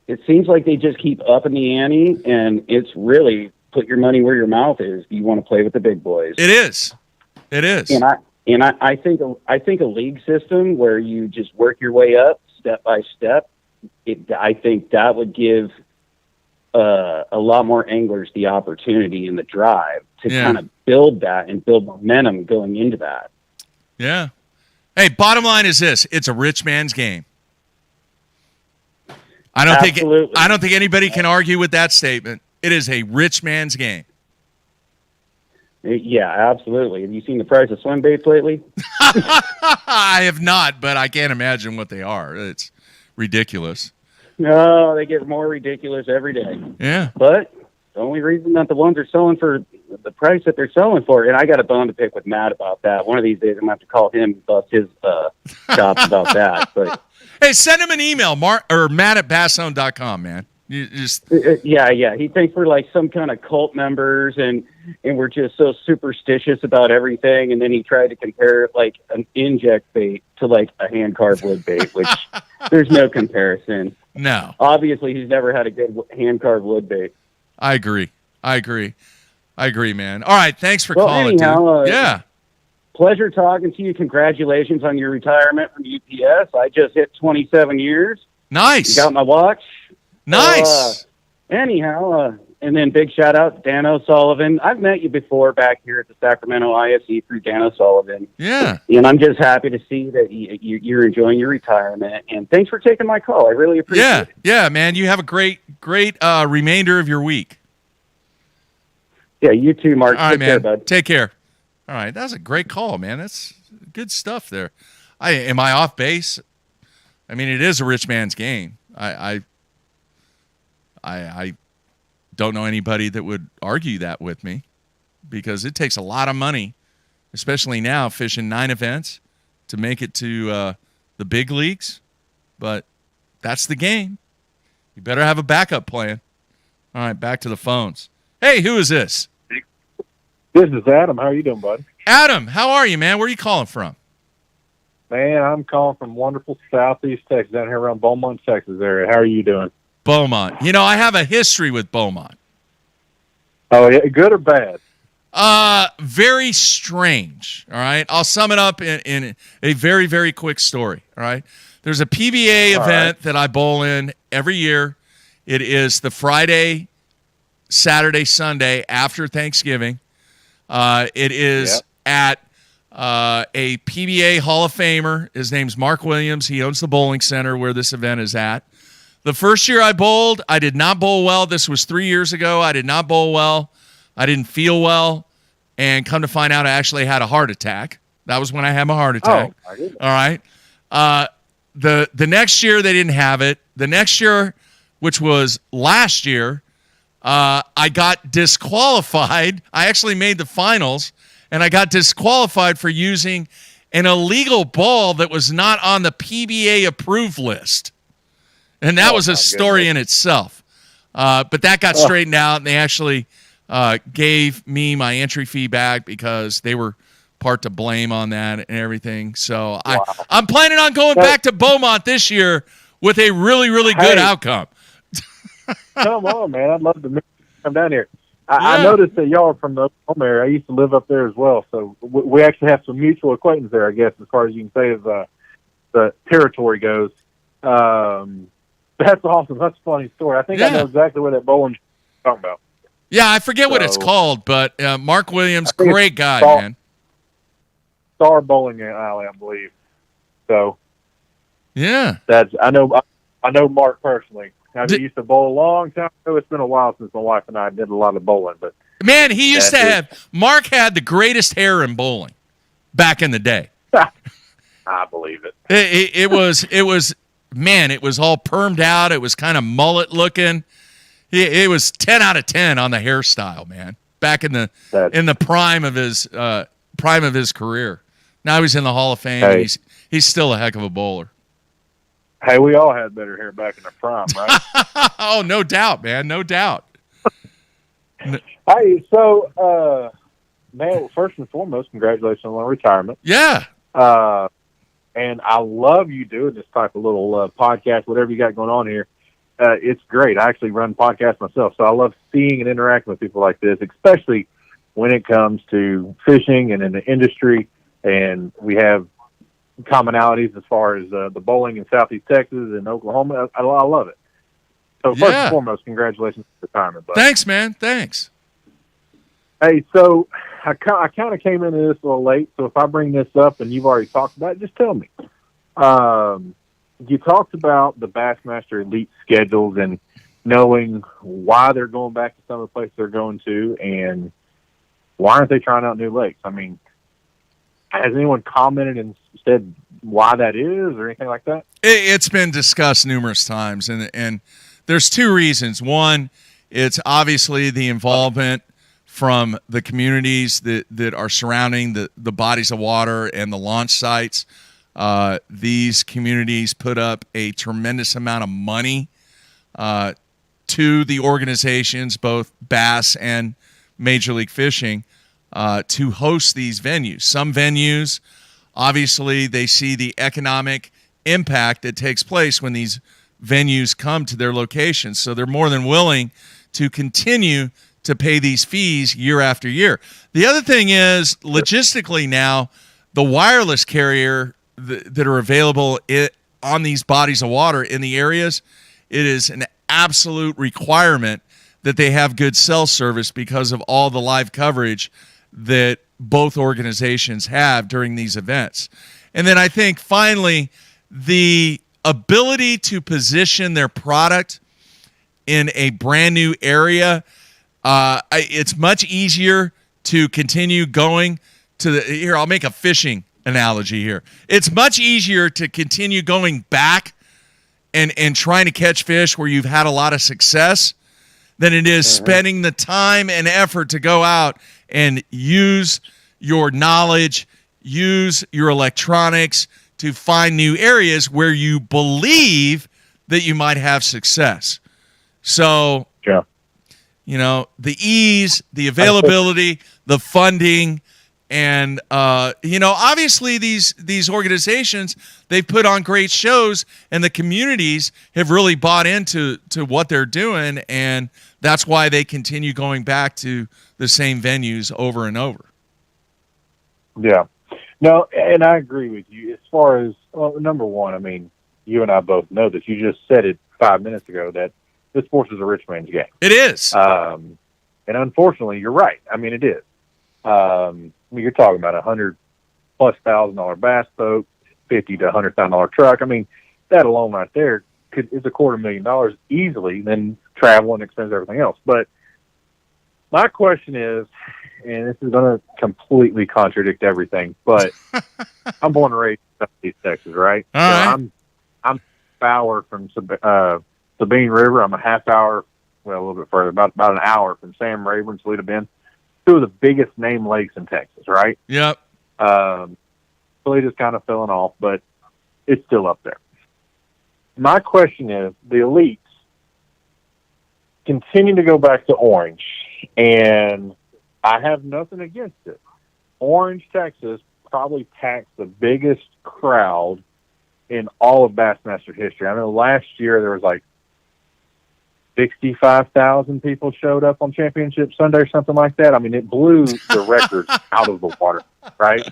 it seems like they just keep upping the ante, and it's really put your money where your mouth is. You want to play with the big boys. It is. It is. And I think a league system where you just work your way up step by step, I think that would give a lot more anglers the opportunity and the drive to kind of build that and build momentum going into that. Yeah. Hey, bottom line is this: it's a rich man's game. I don't think anybody can argue with that statement. It is a rich man's game. Yeah, absolutely. Have you seen the price of swim baits lately? I have not, but I can't imagine what they are. It's ridiculous. No, they get more ridiculous every day. Yeah. But the only reason that the ones are selling for the price that they're selling for, and I got a bone to pick with Matt about that. One of these days I'm going to have to call him and bust his chops about that. But hey, send him an email, matt@basszone.com, man. You just yeah. He thinks we're like some kind of cult members, and we're just so superstitious about everything. And then he tried to compare like an inject bait to like a hand carved wood bait, which there's no comparison. No. Obviously, he's never had a good hand carved wood bait. I agree, man. All right, thanks for calling, anyhow, dude. Yeah. Pleasure talking to you. Congratulations on your retirement from UPS. I just hit 27 years. Nice. You got my watch. Nice. Anyhow, and then big shout out to Dan O'Sullivan. I've met you before back here at the Sacramento ISE through Dan O'Sullivan. Yeah. And I'm just happy to see that you're enjoying your retirement. And thanks for taking my call. I really appreciate it. Yeah, man. You have a great remainder of your week. Yeah, you too, Mark. All right, Take man. care, bud. Take care. All right, that was a great call, man. That's good stuff there. Am I off base? I mean, it is a rich man's game. I don't know anybody that would argue that with me, because it takes a lot of money, especially now fishing 9 events, to make it to the big leagues. But that's the game. You better have a backup plan. All right, back to the phones. Hey, who is this? This is Adam. How are you doing, bud? Adam, how are you, man? Where are you calling from? Man, I'm calling from wonderful southeast Texas, down here around Beaumont, Texas area. How are you doing? Beaumont. You know, I have a history with Beaumont. Oh, yeah, good or bad? Very strange. All right, I'll sum it up in a very, very quick story. All right, there's a PBA event that I bowl in every year. It is the Friday, Saturday, Sunday after Thanksgiving. It is at a PBA Hall of Famer. His name's Mark Williams. He owns the bowling center where this event is at. The first year I bowled, I did not bowl well. This was 3 years ago. I did not bowl well. I didn't feel well. And come to find out, I actually had a heart attack. That was when I had my heart attack. Oh, I didn't. All right. The next year, they didn't have it. The next year, which was last year, I got disqualified. I actually made the finals, and I got disqualified for using an illegal ball that was not on the PBA approved list. And that was a story in itself. But that got straightened out, and they actually gave me my entry fee back because they were part to blame on that and everything. So I'm planning on going back to Beaumont this year with a really, really good outcome. Come on, man. I'd love to come down here. I noticed that y'all are from the Oklahoma area. I used to live up there as well. So we actually have some mutual acquaintance there, I guess, as far as you can say as the territory goes. That's awesome. That's a funny story. I think I know exactly what that bowling you're talking about. Yeah, I forget what it's called, but Mark Williams, great guy, man. Star Bowling Alley, I believe. So Yeah. I know Mark personally. Now, he used to bowl a long time ago. It's been a while since my wife and I did a lot of bowling, but Man, he used to have – Mark had the greatest hair in bowling back in the day. I believe it. It was man, it was all permed out. It was kind of mullet looking. It was 10 out of 10 on the hairstyle, man. Back in the prime of his career. Now he's in the Hall of Fame. Hey. And he's still a heck of a bowler. Hey, we all had better hair back in the prime, right? Oh, no doubt, man. No doubt. Hey, so, man, first and foremost, congratulations on retirement. Yeah. And I love you doing this type of little podcast, whatever you got going on here. It's great. I actually run podcasts myself, so I love seeing and interacting with people like this, especially when it comes to fishing and in the industry. And we have commonalities as far as the bowling in Southeast Texas and Oklahoma. I love it. So first and foremost, congratulations on retirement, bud. Thanks, man. Thanks. Hey, so I kind of came into this a little late, so if I bring this up and you've already talked about it, just tell me. You talked about the Bassmaster Elite schedules and knowing why they're going back to some of the places they're going to, and why aren't they trying out new lakes? I mean, has anyone commented and said why that is or anything like that? It's been discussed numerous times, and there's two reasons. One, it's obviously the involvement from the communities that are surrounding the bodies of water and the launch sites. These communities put up a tremendous amount of money to the organizations, both Bass and Major League Fishing, to host these venues. Some venues, obviously, they see the economic impact that takes place when these venues come to their locations. So they're more than willing to continue to pay these fees year after year. The other thing is, logistically now, the wireless carrier that are available on these bodies of water in the areas, it is an absolute requirement that they have good cell service because of all the live coverage that both organizations have during these events. And then I think finally, the ability to position their product in a brand new area, it's much easier to continue going to here, I'll make a fishing analogy here. It's much easier to continue going back and trying to catch fish where you've had a lot of success than it is spending the time and effort to go out and use your knowledge, use your electronics to find new areas where you believe that you might have success. So, you know, the ease, the availability, the funding, and, you know, obviously these organizations, they've put on great shows, and the communities have really bought into what they're doing, and that's why they continue going back to the same venues over and over. Yeah. No, and I agree with you. As far as, well, number one, I mean, you and I both know that. You just said it 5 minutes ago that this sport is a rich man's game. It is. And unfortunately, you're right. I mean, it is. You're talking about $100,000+ bass boat, $50,000 to $100,000 truck. I mean, that alone right there is $250,000 easily, then travel and expense everything else. But my question is, and this is going to completely contradict everything, but I'm born and raised in Southeast Texas, right? All right. I'm an hour from Sabine River. I'm a half hour, well, a little bit further, about an hour from Sam Rayburn, Toledo Bend. Two of the biggest named lakes in Texas, right? Yep. Toledo's kind of filling off, but it's still up there. My question is, the elites continue to go back to Orange, and I have nothing against it. Orange, Texas probably packs the biggest crowd in all of Bassmaster history. I know last year there was like 65,000 people showed up on Championship Sunday or something like that. I mean, it blew the record out of the water, right?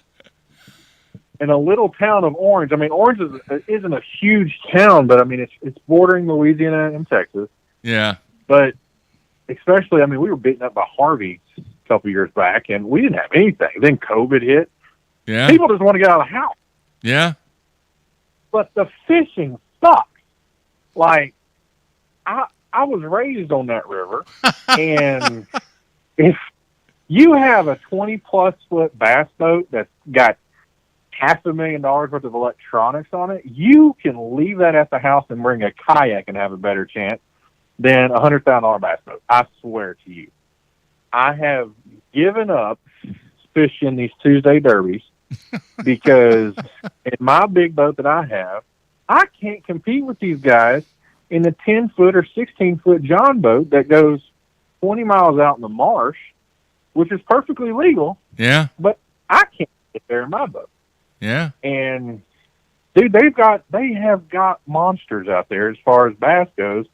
In a little town of Orange, I mean, Orange isn't a huge town, but I mean, it's bordering Louisiana and Texas. Yeah. But especially, I mean, we were beaten up by Harvey a couple years back, and we didn't have anything. Then COVID hit, Yeah. People just want to get out of the house. Yeah. But the fishing sucks. Like, I was raised on that river, and if you have a 20-plus foot bass boat that's got $500,000 worth of electronics on it, you can leave that at the house and bring a kayak and have a better chance than a $100,000 bass boat. I swear to you. I have given up fishing these Tuesday derbies because in my big boat that I have, I can't compete with these guys in the 10-foot or 16-foot John boat that goes 20 miles out in the marsh, which is perfectly legal. Yeah. But I can't get there in my boat. Yeah. And dude, they have got monsters out there as far as bass goes,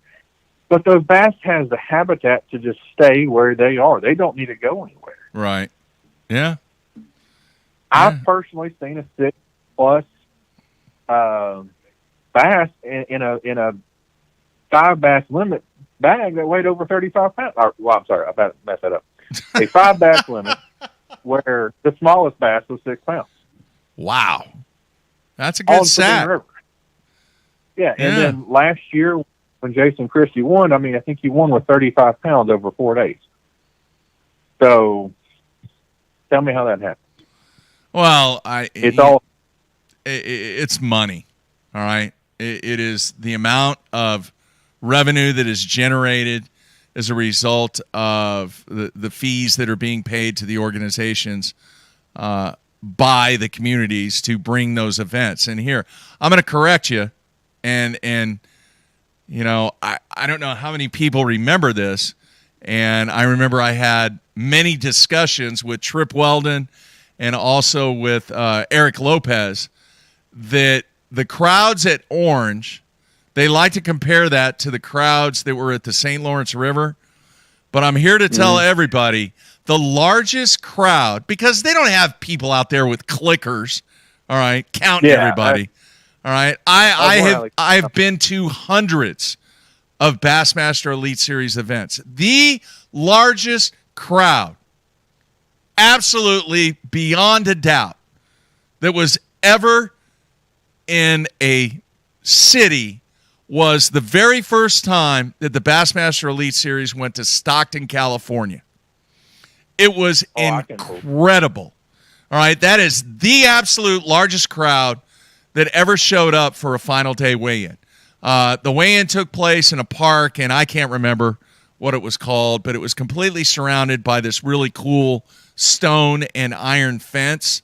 but those bass has the habitat to just stay where they are. They don't need to go anywhere. Right. Yeah. I've personally seen a 6+ bass in a 5 bass limit bag that weighed over 35 pounds. Well, I'm sorry, I about to mess that up. A 5 bass limit where the smallest bass was 6 pounds. Wow. That's a good stat. Yeah, and then last year when Jason Christie won, I mean, I think he won with 35 pounds over 4 days. So tell me how that happened. Well, it's money, all right? It is the amount of revenue that is generated as a result of the fees that are being paid to the organizations by the communities to bring those events. And here, I'm going to correct you, and you know, I don't know how many people remember this, and I remember I had many discussions with Trip Weldon and also with Eric Lopez that the crowds at Orange, they like to compare that to the crowds that were at the St. Lawrence River. But I'm here to tell everybody the largest crowd, because they don't have people out there with clickers, all right, counting everybody. All right. I've been to hundreds of Bassmaster Elite Series events. The largest crowd, absolutely beyond a doubt, that was ever in a city was the very first time that the Bassmaster Elite Series went to Stockton, California. It was incredible. All right, that is the absolute largest crowd that ever showed up for a final day weigh-in. The weigh-in took place in a park, and I can't remember what it was called, but it was completely surrounded by this really cool stone and iron fence.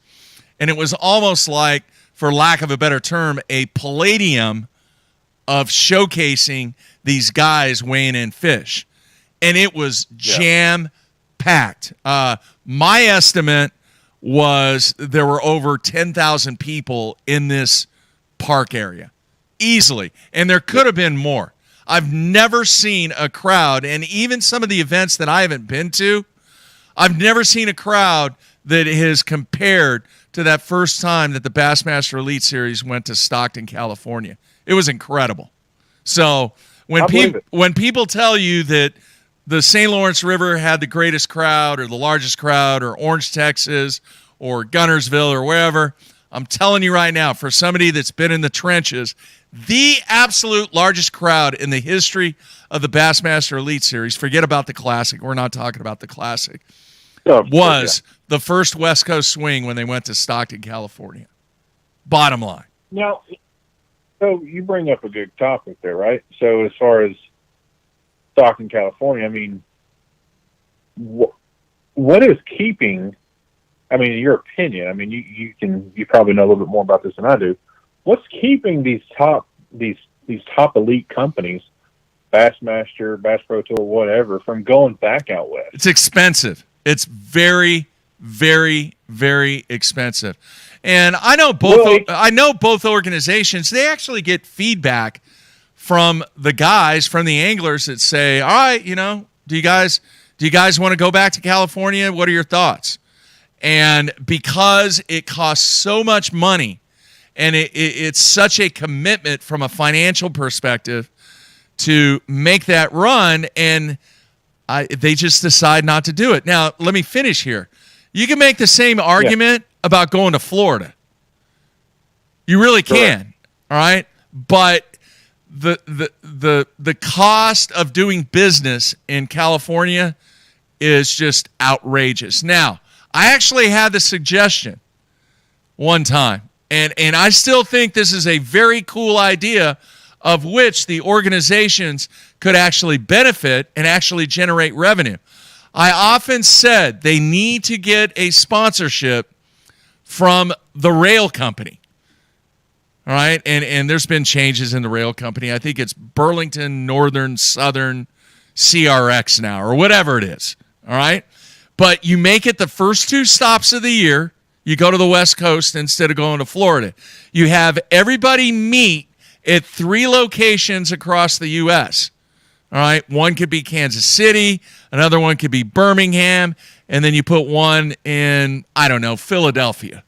And it was almost like, for lack of a better term, a palladium of showcasing these guys weighing in fish. And it was jam-packed. My estimate was there were over 10,000 people in this park area, easily. And there could have been more. I've never seen a crowd, and even some of the events that I haven't been to, I've never seen a crowd that has compared to that first time that the Bassmaster Elite Series went to Stockton, California. It was incredible. So when people tell you that the St. Lawrence River had the greatest crowd or the largest crowd or Orange, Texas or Gunnersville or wherever, I'm telling you right now, for somebody that's been in the trenches, the absolute largest crowd in the history of the Bassmaster Elite Series, forget about the Classic, we're not talking about the Classic, was the first West Coast swing when they went to Stockton, California. Bottom line. Now, so you bring up a good topic there, right? So as far as Stockton, California, I mean, what is keeping, I mean, in your opinion, I mean, you probably know a little bit more about this than I do. What's keeping these top elite companies, Bassmaster, Bass Pro Tour, whatever, from going back out west? It's expensive. It's very, very, very expensive. And I know both organizations, they actually get feedback from the guys, from the anglers that say, all right, you know, do you guys want to go back to California? What are your thoughts? And because it costs so much money and it's such a commitment from a financial perspective to make that run, and they just decide not to do it. Now, let me finish here. You can make the same argument about going to Florida. You really can. All right. But the cost of doing business in California is just outrageous. Now, I actually had the suggestion one time, and I still think this is a very cool idea of which the organizations could actually benefit and actually generate revenue. I often said they need to get a sponsorship from the rail company. All right, and there's been changes in the rail company. I think it's Burlington Northern Southern CRX now, or whatever it is. All right, but you make it the first 2 stops of the year. You go to the West Coast instead of going to Florida. You have everybody meet at 3 locations across the U.S. All right, one could be Kansas City, another one could be Birmingham, and then you put one in, I don't know, Philadelphia,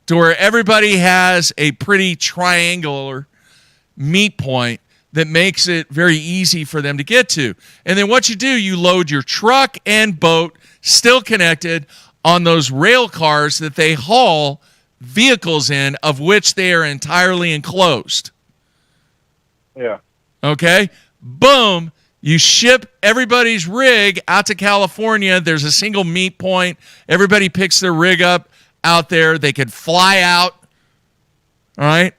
to where everybody has a pretty triangular meet point that makes it very easy for them to get to. And then what you do, you load your truck and boat, still connected, on those rail cars that they haul vehicles in, of which they are entirely enclosed. Yeah. Okay? Boom. You ship everybody's rig out to California. There's a single meet point. Everybody picks their rig up out there. They could fly out. All right?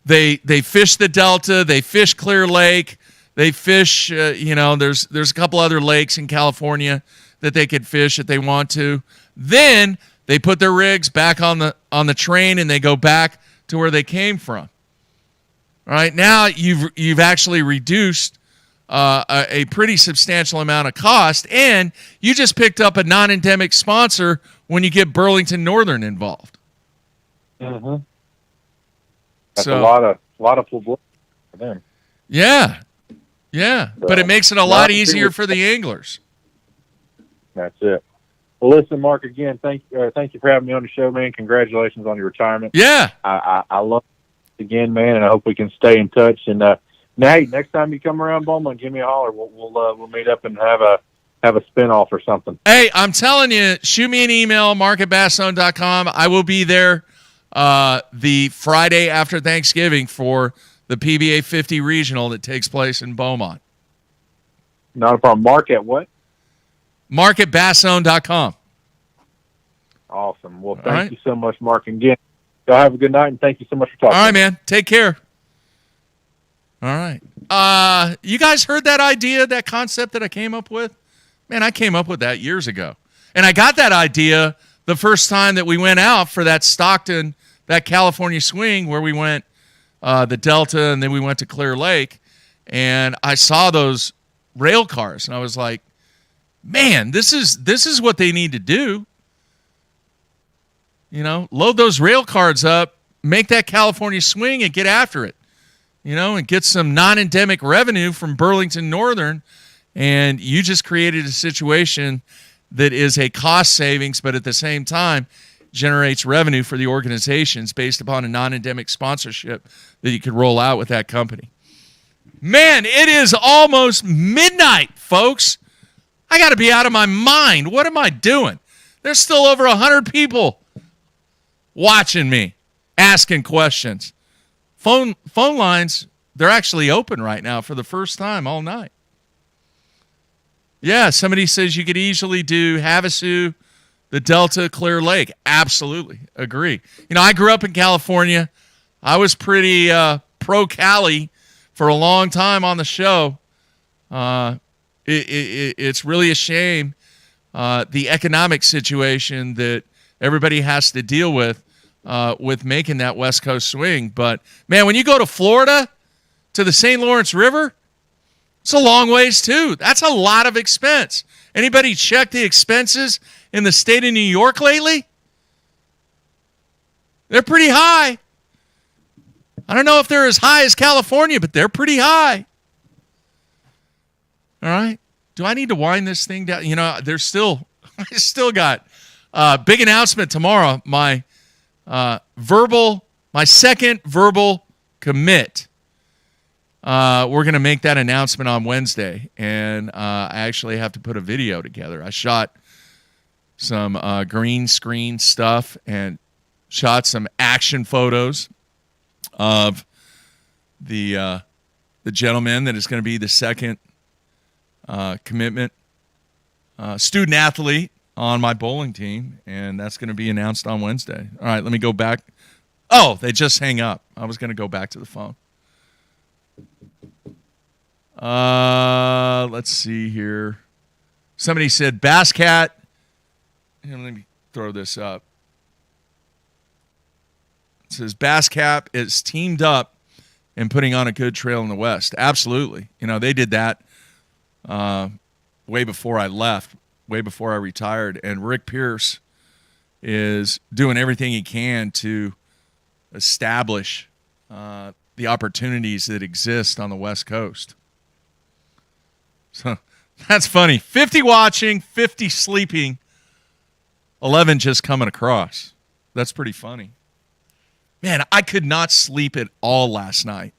They fish the Delta. They fish Clear Lake. They fish, there's a couple other lakes in California that they could fish if they want to. Then they put their rigs back on the train and they go back to where they came from. All right? Now you've actually reduced a pretty substantial amount of cost, and you just picked up a non-endemic sponsor when you get Burlington Northern involved. Mm-hmm. That's a lot of publicity for them. Yeah, but it makes it a lot easier for the anglers. That's it. Well, listen, Mark. Again, thank you for having me on the show, man. Congratulations on your retirement. Yeah, I love it again, man, and I hope we can stay in touch. And now, hey, next time you come around Beaumont, give me a holler. We'll meet up and have a spin-off or something. Hey, I'm telling you, shoot me an email, mark@basson.com. I will be there the Friday after Thanksgiving for the PBA 50 Regional that takes place in Beaumont. Not a problem. Mark at what? mark@basson.com. Awesome. Well, thank you so much, Mark. And again, y'all have a good night, and thank you so much for talking. All right, man. Take care. All right. You guys heard that idea, that concept that I came up with? Man, I came up with that years ago. And I got that idea the first time that we went out for that Stockton, that California swing where we went the Delta and then we went to Clear Lake. And I saw those rail cars, and I was like, man, this is what they need to do. Load those rail cars up, make that California swing, and get after it. And get some non-endemic revenue from Burlington Northern, and you just created a situation that is a cost savings, but at the same time generates revenue for the organizations based upon a non-endemic sponsorship that you could roll out with that company. Man, it is almost midnight, folks. I got to be out of my mind. What am I doing? There's still over 100 people watching me, asking questions. Phone lines, they're actually open right now for the first time all night. Yeah, somebody says you could easily do Havasu, the Delta, Clear Lake. Absolutely. Agree. I grew up in California. I was pretty pro-Cali for a long time on the show. It's really a shame, the economic situation that everybody has to deal with making that West Coast swing. But, man, when you go to Florida, to the St. Lawrence River, it's a long ways, too. That's a lot of expense. Anybody check the expenses in the state of New York lately? They're pretty high. I don't know if they're as high as California, but they're pretty high. All right. Do I need to wind this thing down? I still got big announcement tomorrow. My second verbal commit. We're going to make that announcement on Wednesday, and I actually have to put a video together. I shot some green screen stuff, and shot some action photos of the gentleman that is going to be the second commitment student athlete on my bowling team, and that's going to be announced on Wednesday. All right, let me go back. Oh, they just hang up. I was going to go back to the phone. Let's see here. Somebody said Bass Cat. Here, let me throw this up. It says Bass Cat is teamed up and putting on a good trail in the West. Absolutely. You know, they did that way before I left, way before I retired. And Rick Pierce is doing everything he can to establish the opportunities that exist on the West Coast. So that's funny. 50 watching, 50 sleeping, 11 just coming across. That's pretty funny. Man, I could not sleep at all last night.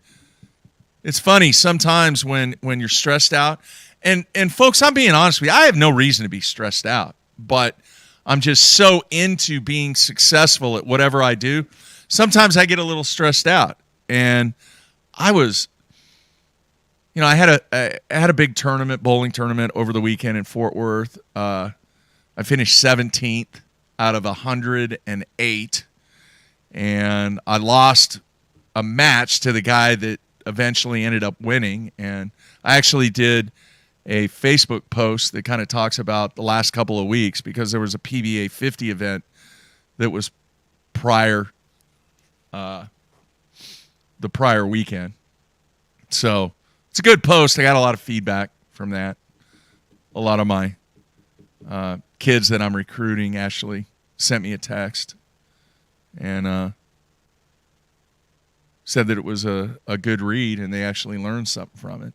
It's funny sometimes when you're stressed out. And folks, I'm being honest with you. I have no reason to be stressed out. But I'm just so into being successful at whatever I do. Sometimes I get a little stressed out. And I was, you know, I had a big tournament, bowling tournament over the weekend in Fort Worth. I finished 17th out of 108. And I lost a match to the guy that eventually ended up winning. And I actually did a Facebook post that kind of talks about the last couple of weeks because there was a PBA 50 event that was prior the prior weekend. So it's a good post. I got a lot of feedback from that. A lot of my kids that I'm recruiting actually sent me a text and said that it was a good read and they actually learned something from it.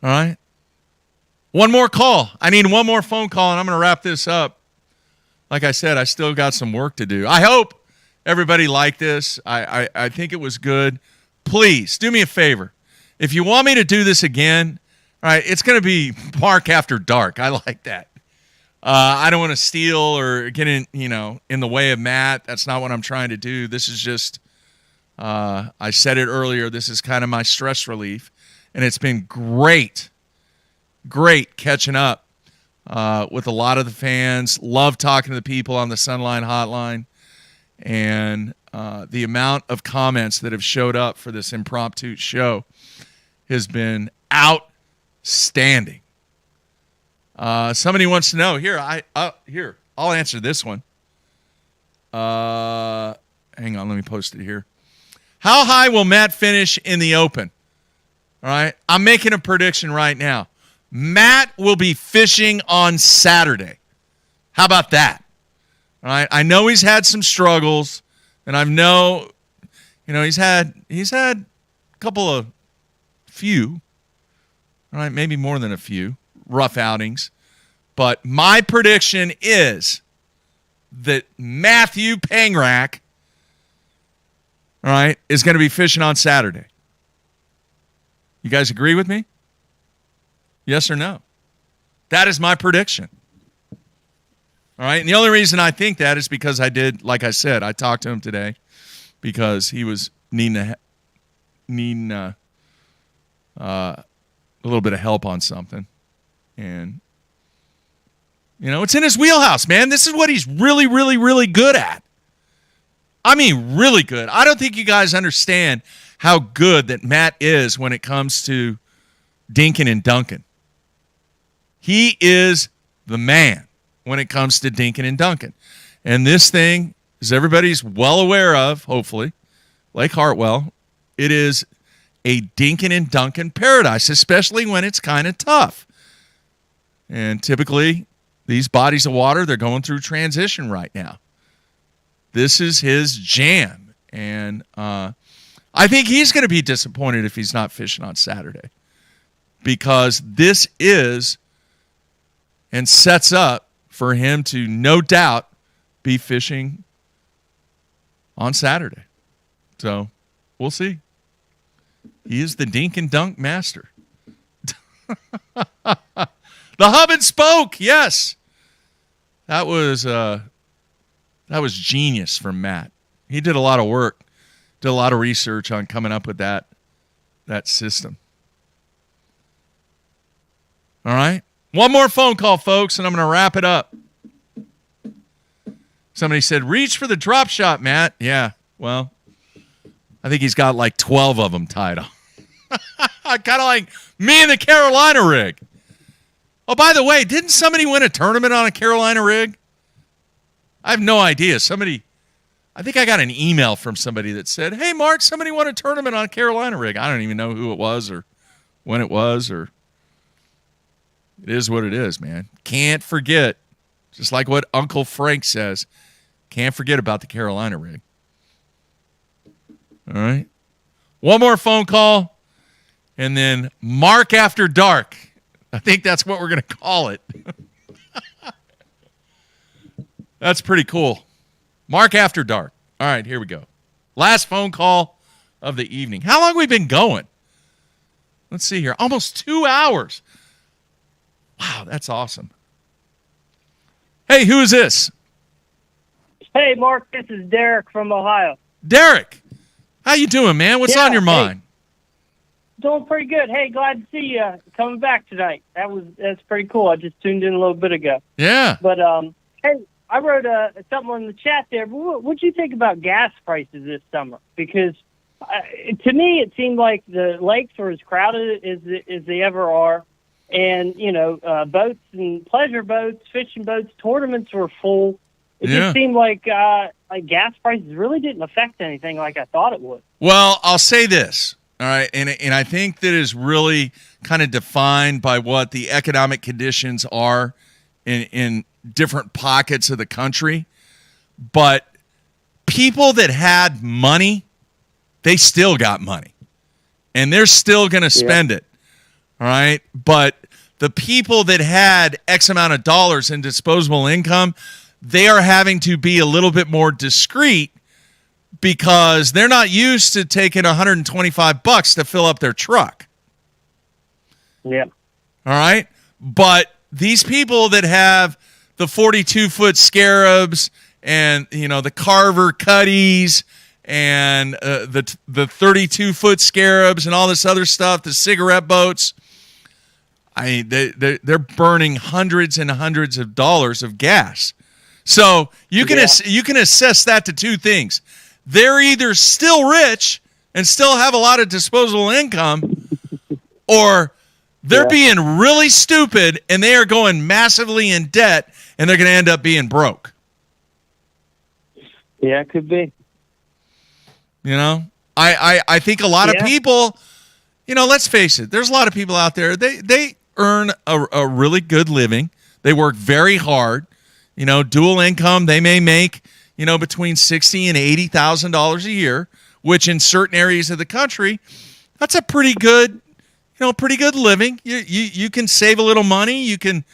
All right. One more call. I need one more phone call, and I'm going to wrap this up. Like I said, I still got some work to do. I hope everybody liked this. I think it was good. Please, do me a favor. If you want me to do this again, all right, it's going to be Mark After Dark. I like that. I don't want to steal or get in the way of Matt. That's not what I'm trying to do. This is just, I said it earlier, this is kind of my stress relief. And it's been great catching up with a lot of the fans. Love talking to the people on the Sunline Hotline. And the amount of comments that have showed up for this impromptu show has been outstanding. Somebody wants to know. Here, I'll answer this one. Hang on, let me post it here. How high will Matt finish in the Open? All right, I'm making a prediction right now. Matt will be fishing on Saturday. How about that? All right, I know he's had some struggles, and I know, he's had a couple of few, all right, maybe more than a few rough outings. But my prediction is that Matthew Pangrak, all right, is going to be fishing on Saturday. You guys agree with me? Yes or no? That is my prediction. All right. And the only reason I think that is because like I said, I talked to him today because he was needing a little bit of help on something. And, it's in his wheelhouse, man. This is what he's really, really, really good at. I mean, really good. I don't think you guys understand how good that Matt is when it comes to dinking and dunking. He is the man when it comes to dinking and dunking. And this thing, as everybody's well aware of, hopefully, Lake Hartwell, it is a dinking and dunking paradise, especially when it's kind of tough. And typically, these bodies of water, they're going through transition right now. This is his jam. And I think he's going to be disappointed if he's not fishing on Saturday because this is and sets up for him to no doubt be fishing on Saturday. So we'll see. He is the dink and dunk master. The hub and spoke, yes. That was That was genius from Matt. He did a lot of work, did a lot of research on coming up with that system. All right. One more phone call, folks, and I'm going to wrap it up. Somebody said, reach for the drop shot, Matt. Yeah, well, I think he's got like 12 of them tied up. Kind of like me and the Carolina rig. Oh, by the way, didn't somebody win a tournament on a Carolina rig? I have no idea. I think I got an email from somebody that said, hey, Mark, somebody won a tournament on a Carolina rig. I don't even know who it was or when it was, or it is what it is, man. Can't forget, just like what Uncle Frank says, can't forget about the Carolina rig. All right. One more phone call, and then Mark After Dark. I think that's what we're going to call it. That's pretty cool. Mark After Dark. All right, here we go. Last phone call of the evening. How long have we been going? Let's see here. Almost 2 hours. Wow, that's awesome. Hey, who is this? Hey, Mark, this is Derek from Ohio. Derek, how you doing, man? What's on your mind? Doing pretty good. Hey, glad to see you coming back tonight. That's pretty cool. I just tuned in a little bit ago. Yeah. But hey, I wrote something on the chat there. What'd you think about gas prices this summer? Because to me, it seemed like the lakes were as crowded as they ever are, and boats and pleasure boats, fishing boats, tournaments were full. It just seemed like gas prices really didn't affect anything like I thought it would. Well, I'll say this, all right, and I think that is really kind of defined by what the economic conditions are in different pockets of the country. But people that had money, they still got money, and they're still going to spend it, all right? But the people that had X amount of dollars in disposable income, they are having to be a little bit more discreet because they're not used to taking $125 to fill up their truck. Yeah. All right? But these people that have the 42-foot Scarabs and, the Carver Cuddies and the 32-foot Scarabs and all this other stuff, the cigarette boats, they're burning hundreds and hundreds of dollars of gas. So you can assess that to two things. They're either still rich and still have a lot of disposable income, or they're being really stupid and they are going massively in debt and they're going to end up being broke. Yeah, it could be. I think a lot of people, let's face it, there's a lot of people out there, they earn a really good living. They work very hard. Dual income, they may make, between $60,000 and $80,000 a year, which in certain areas of the country, that's a pretty good living. You can save a little money. You can,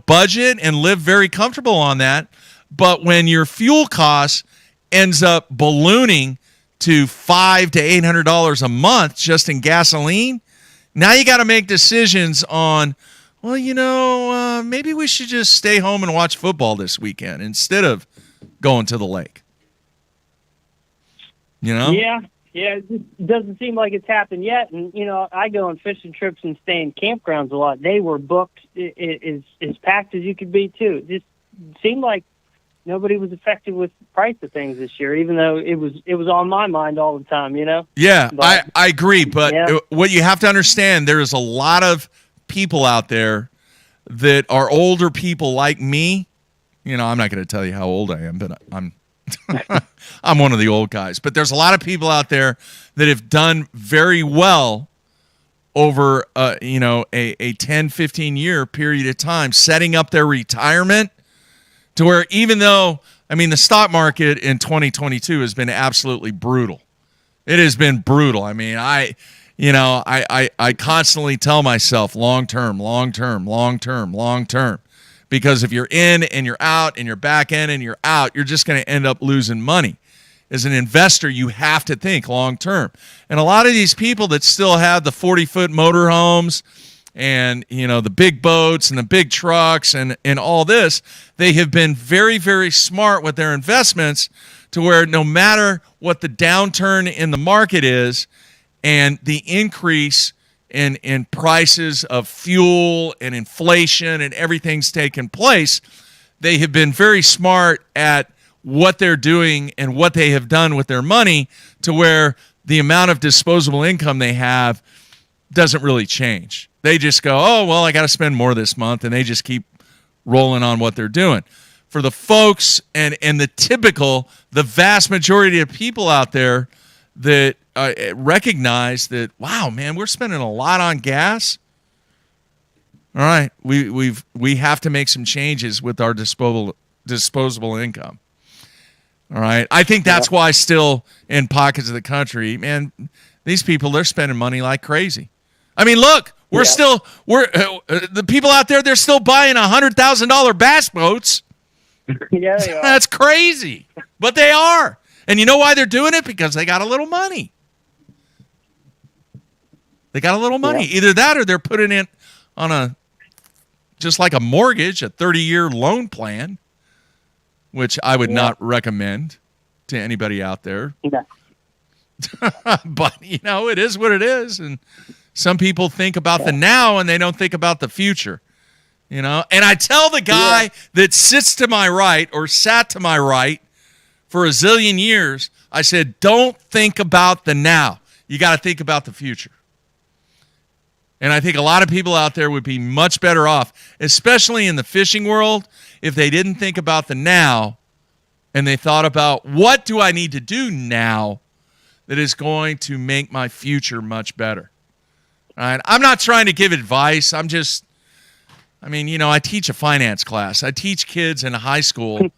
budget and live very comfortable on that. But when your fuel cost ends up ballooning to $500 to $800 a month just in gasoline, now you got to make decisions on, well, maybe we should just stay home and watch football this weekend instead of going to the lake. Yeah, it just doesn't seem like it's happened yet. And, I go on fishing trips and stay in campgrounds a lot. They were booked as packed as you could be, too. It just seemed like nobody was affected with the price of things this year, even though it was on my mind all the time, Yeah, but, I agree. But what you have to understand, there is a lot of people out there that are older people like me. I'm not going to tell you how old I am, but I'm I'm one of the old guys. But there's a lot of people out there that have done very well over a 10, 15 year period of time, setting up their retirement to where, even though, the stock market in 2022 has been absolutely brutal. It has been brutal. I constantly tell myself long term, because if you're in and you're out and you're back in and you're out, you're just going to end up losing money. As an investor, you have to think long term. And a lot of these people that still have the 40-foot motorhomes and the big boats and the big trucks and all this, they have been very, very smart with their investments to where no matter what the downturn in the market is and the increase in prices of fuel and inflation and everything's taken place, they have been very smart at what they're doing and what they have done with their money to where the amount of disposable income they have doesn't really change. They just go, oh, well, I got to spend more this month, and they just keep rolling on what they're doing. For the folks and the vast majority of people out there that recognize that, wow, man, we're spending a lot on gas. All right, we have to make some changes with our disposable income. All right, I think that's why still in pockets of the country, man, these people, they're spending money like crazy. I mean, look, the people out there, they're still buying $100,000 bass boats. Yeah, they are. That's crazy, but they are. And you know why they're doing it? Because they got a little money. They got a little money. Yeah. Either that or they're putting it on just like a mortgage, a 30-year loan plan, which I would not recommend to anybody out there. Yeah. But, it is what it is. And some people think about the now and they don't think about the future. And I tell the guy that sits to my right or sat to my right for a zillion years, I said, don't think about the now. You got to think about the future. And I think a lot of people out there would be much better off, especially in the fishing world, if they didn't think about the now and they thought about what do I need to do now that is going to make my future much better. All right? I'm not trying to give advice. I teach a finance class. I teach kids in high school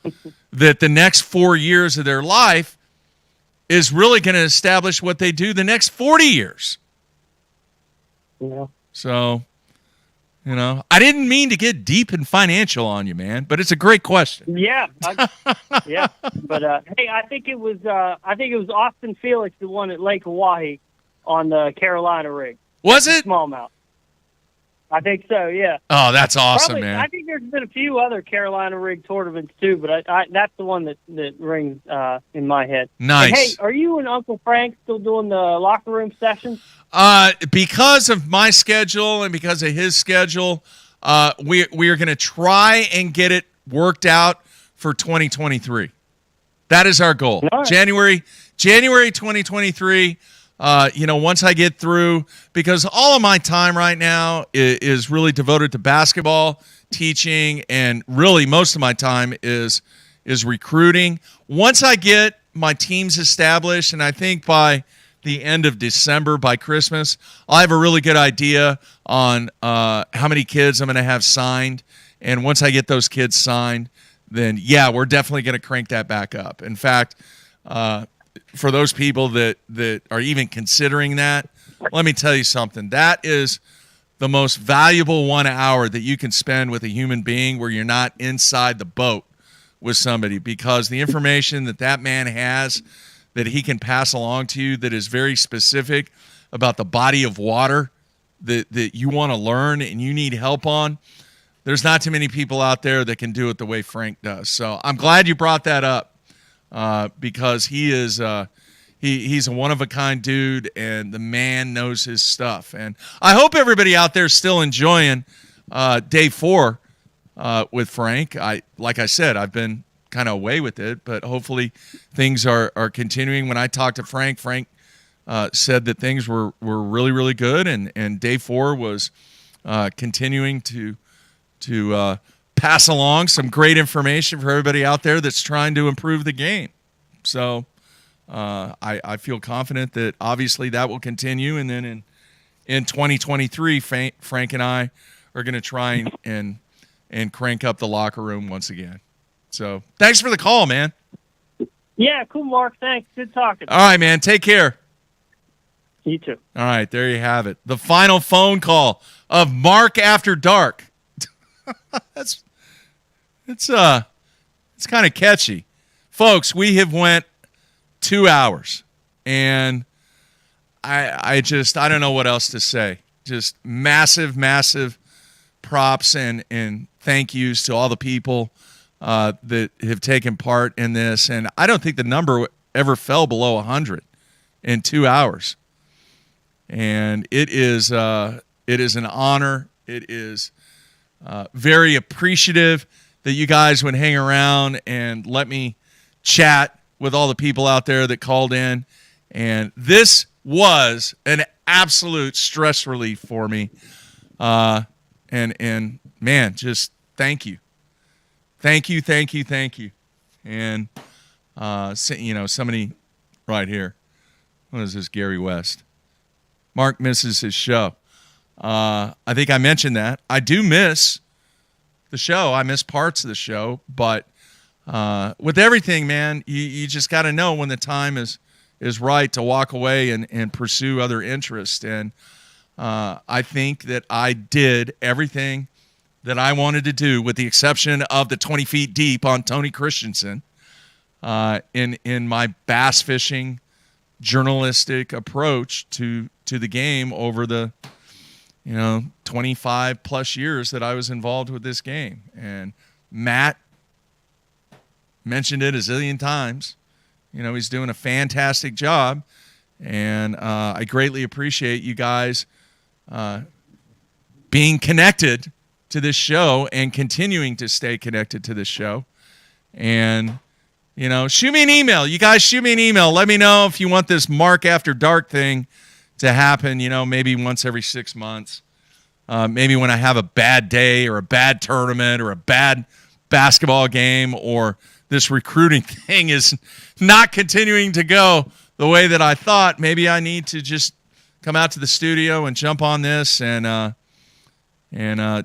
that the next 4 years of their life is really going to establish what they do the next 40 years. Yeah. So, I didn't mean to get deep and financial on you, man, but it's a great question. Yeah. Yeah. But, hey, I think it was Austin Felix, the one at Lake Hawaii on the Carolina rig. Was it? Smallmouth. I think so, yeah. Oh, that's awesome, Probably, man. I think there's been a few other Carolina rig tournaments too, but I that's the one that rings in my head. Nice. And hey, are you and Uncle Frank still doing the locker room sessions? Because of my schedule and because of his schedule, we are going to try and get it worked out for 2023. That is our goal. Right. January 2023. Once I get through, because all of my time right now is really devoted to basketball, teaching, and really most of my time is recruiting. Once I get my teams established, and I think by the end of December, by Christmas, I'll have a really good idea on how many kids I'm going to have signed. And once I get those kids signed, then, we're definitely going to crank that back up. In fact, for those people that are even considering that, let me tell you something. That is the most valuable 1 hour that you can spend with a human being where you're not inside the boat with somebody, because the information that man has that he can pass along to you that is very specific about the body of water that you want to learn and you need help on, there's not too many people out there that can do it the way Frank does. So I'm glad you brought that up. Because he is he's a one-of-a-kind dude, and the man knows his stuff. And I hope everybody out there is still enjoying day 4 with Frank. Like I said, I've been kind of away with it, but hopefully things are continuing. When I talked to Frank said that things were really, really good, and day 4 was continuing to pass along some great information for everybody out there that's trying to improve the game. So I feel confident that obviously that will continue. And then in 2023, Frank and I are going to try and crank up the locker room once again. So thanks for the call, man. Yeah, cool, Mark. Thanks. Good talking. All right, man. Take care. You too. All right, there you have it. The final phone call of Mark After Dark. It's kind of catchy. Folks, we have went 2 hours, and I don't know what else to say. just massive, massive props and thank yous to all the people that have taken part in this. And I don't think the number ever fell below 100 in 2 hours. And it is an honor. It is very appreciative that you guys would hang around and let me chat with all the people out there that called in. And this was an absolute stress relief for me. And man, just thank you. Thank you. And, somebody right here. What is this, Gary West? Mark misses his show. I think I mentioned that. I do miss the show. I miss parts of the show. But with everything, man, you just got to know when the time is right to walk away and pursue other interests. And I think that I did everything that I wanted to do, with the exception of the 20 feet deep on Tony Christensen, in my bass fishing journalistic approach to the game over the 25 plus years that I was involved with this game. And Matt mentioned it a zillion times. He's doing a fantastic job, and I greatly appreciate you guys being connected to this show and continuing to stay connected to this show. And, shoot me an email. You guys shoot me an email. Let me know if you want this Mark After Dark thing to happen, maybe once every 6 months. Maybe when I have a bad day or a bad tournament or a bad basketball game, or this recruiting thing is not continuing to go the way that I thought, maybe I need to just come out to the studio and jump on this and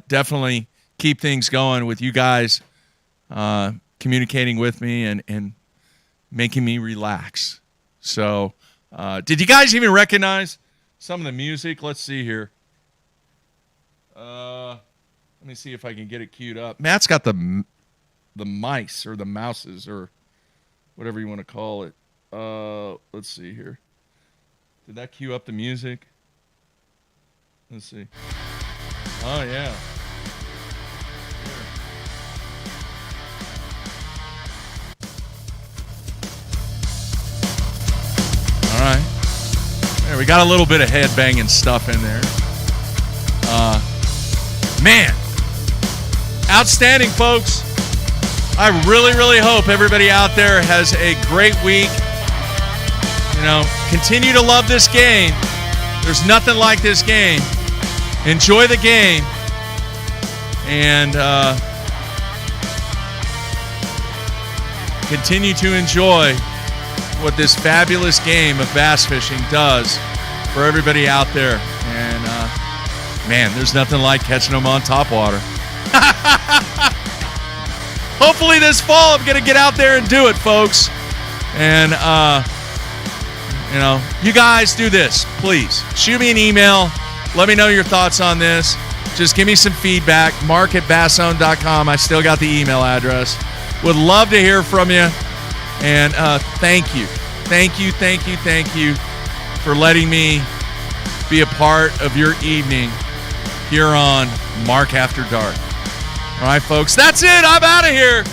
definitely keep things going with you guys communicating with me and making me relax. So did you guys even recognize some of the music? Let's see here. Let me see if I can get it queued up. Matt's got the mice or the mouses or whatever you want to call it. Let's see here. Did that cue up the music? Let's see. Oh, yeah. All right. There, we got a little bit of headbanging stuff in there. Man, outstanding, folks. I really, really hope everybody out there has a great week. Continue to love this game. There's nothing like this game. Enjoy the game. And continue to enjoy what this fabulous game of bass fishing does for everybody out there. And, man, there's nothing like catching them on top water. Hopefully this fall I'm going to get out there and do it, folks. And, you guys do this, please. Shoot me an email. Let me know your thoughts on this. Just give me some feedback. mark@bassown.com. I still got the email address. Would love to hear from you. And thank you. Thank you for letting me be a part of your evening here on Mark After Dark. All right, folks, that's it. I'm out of here.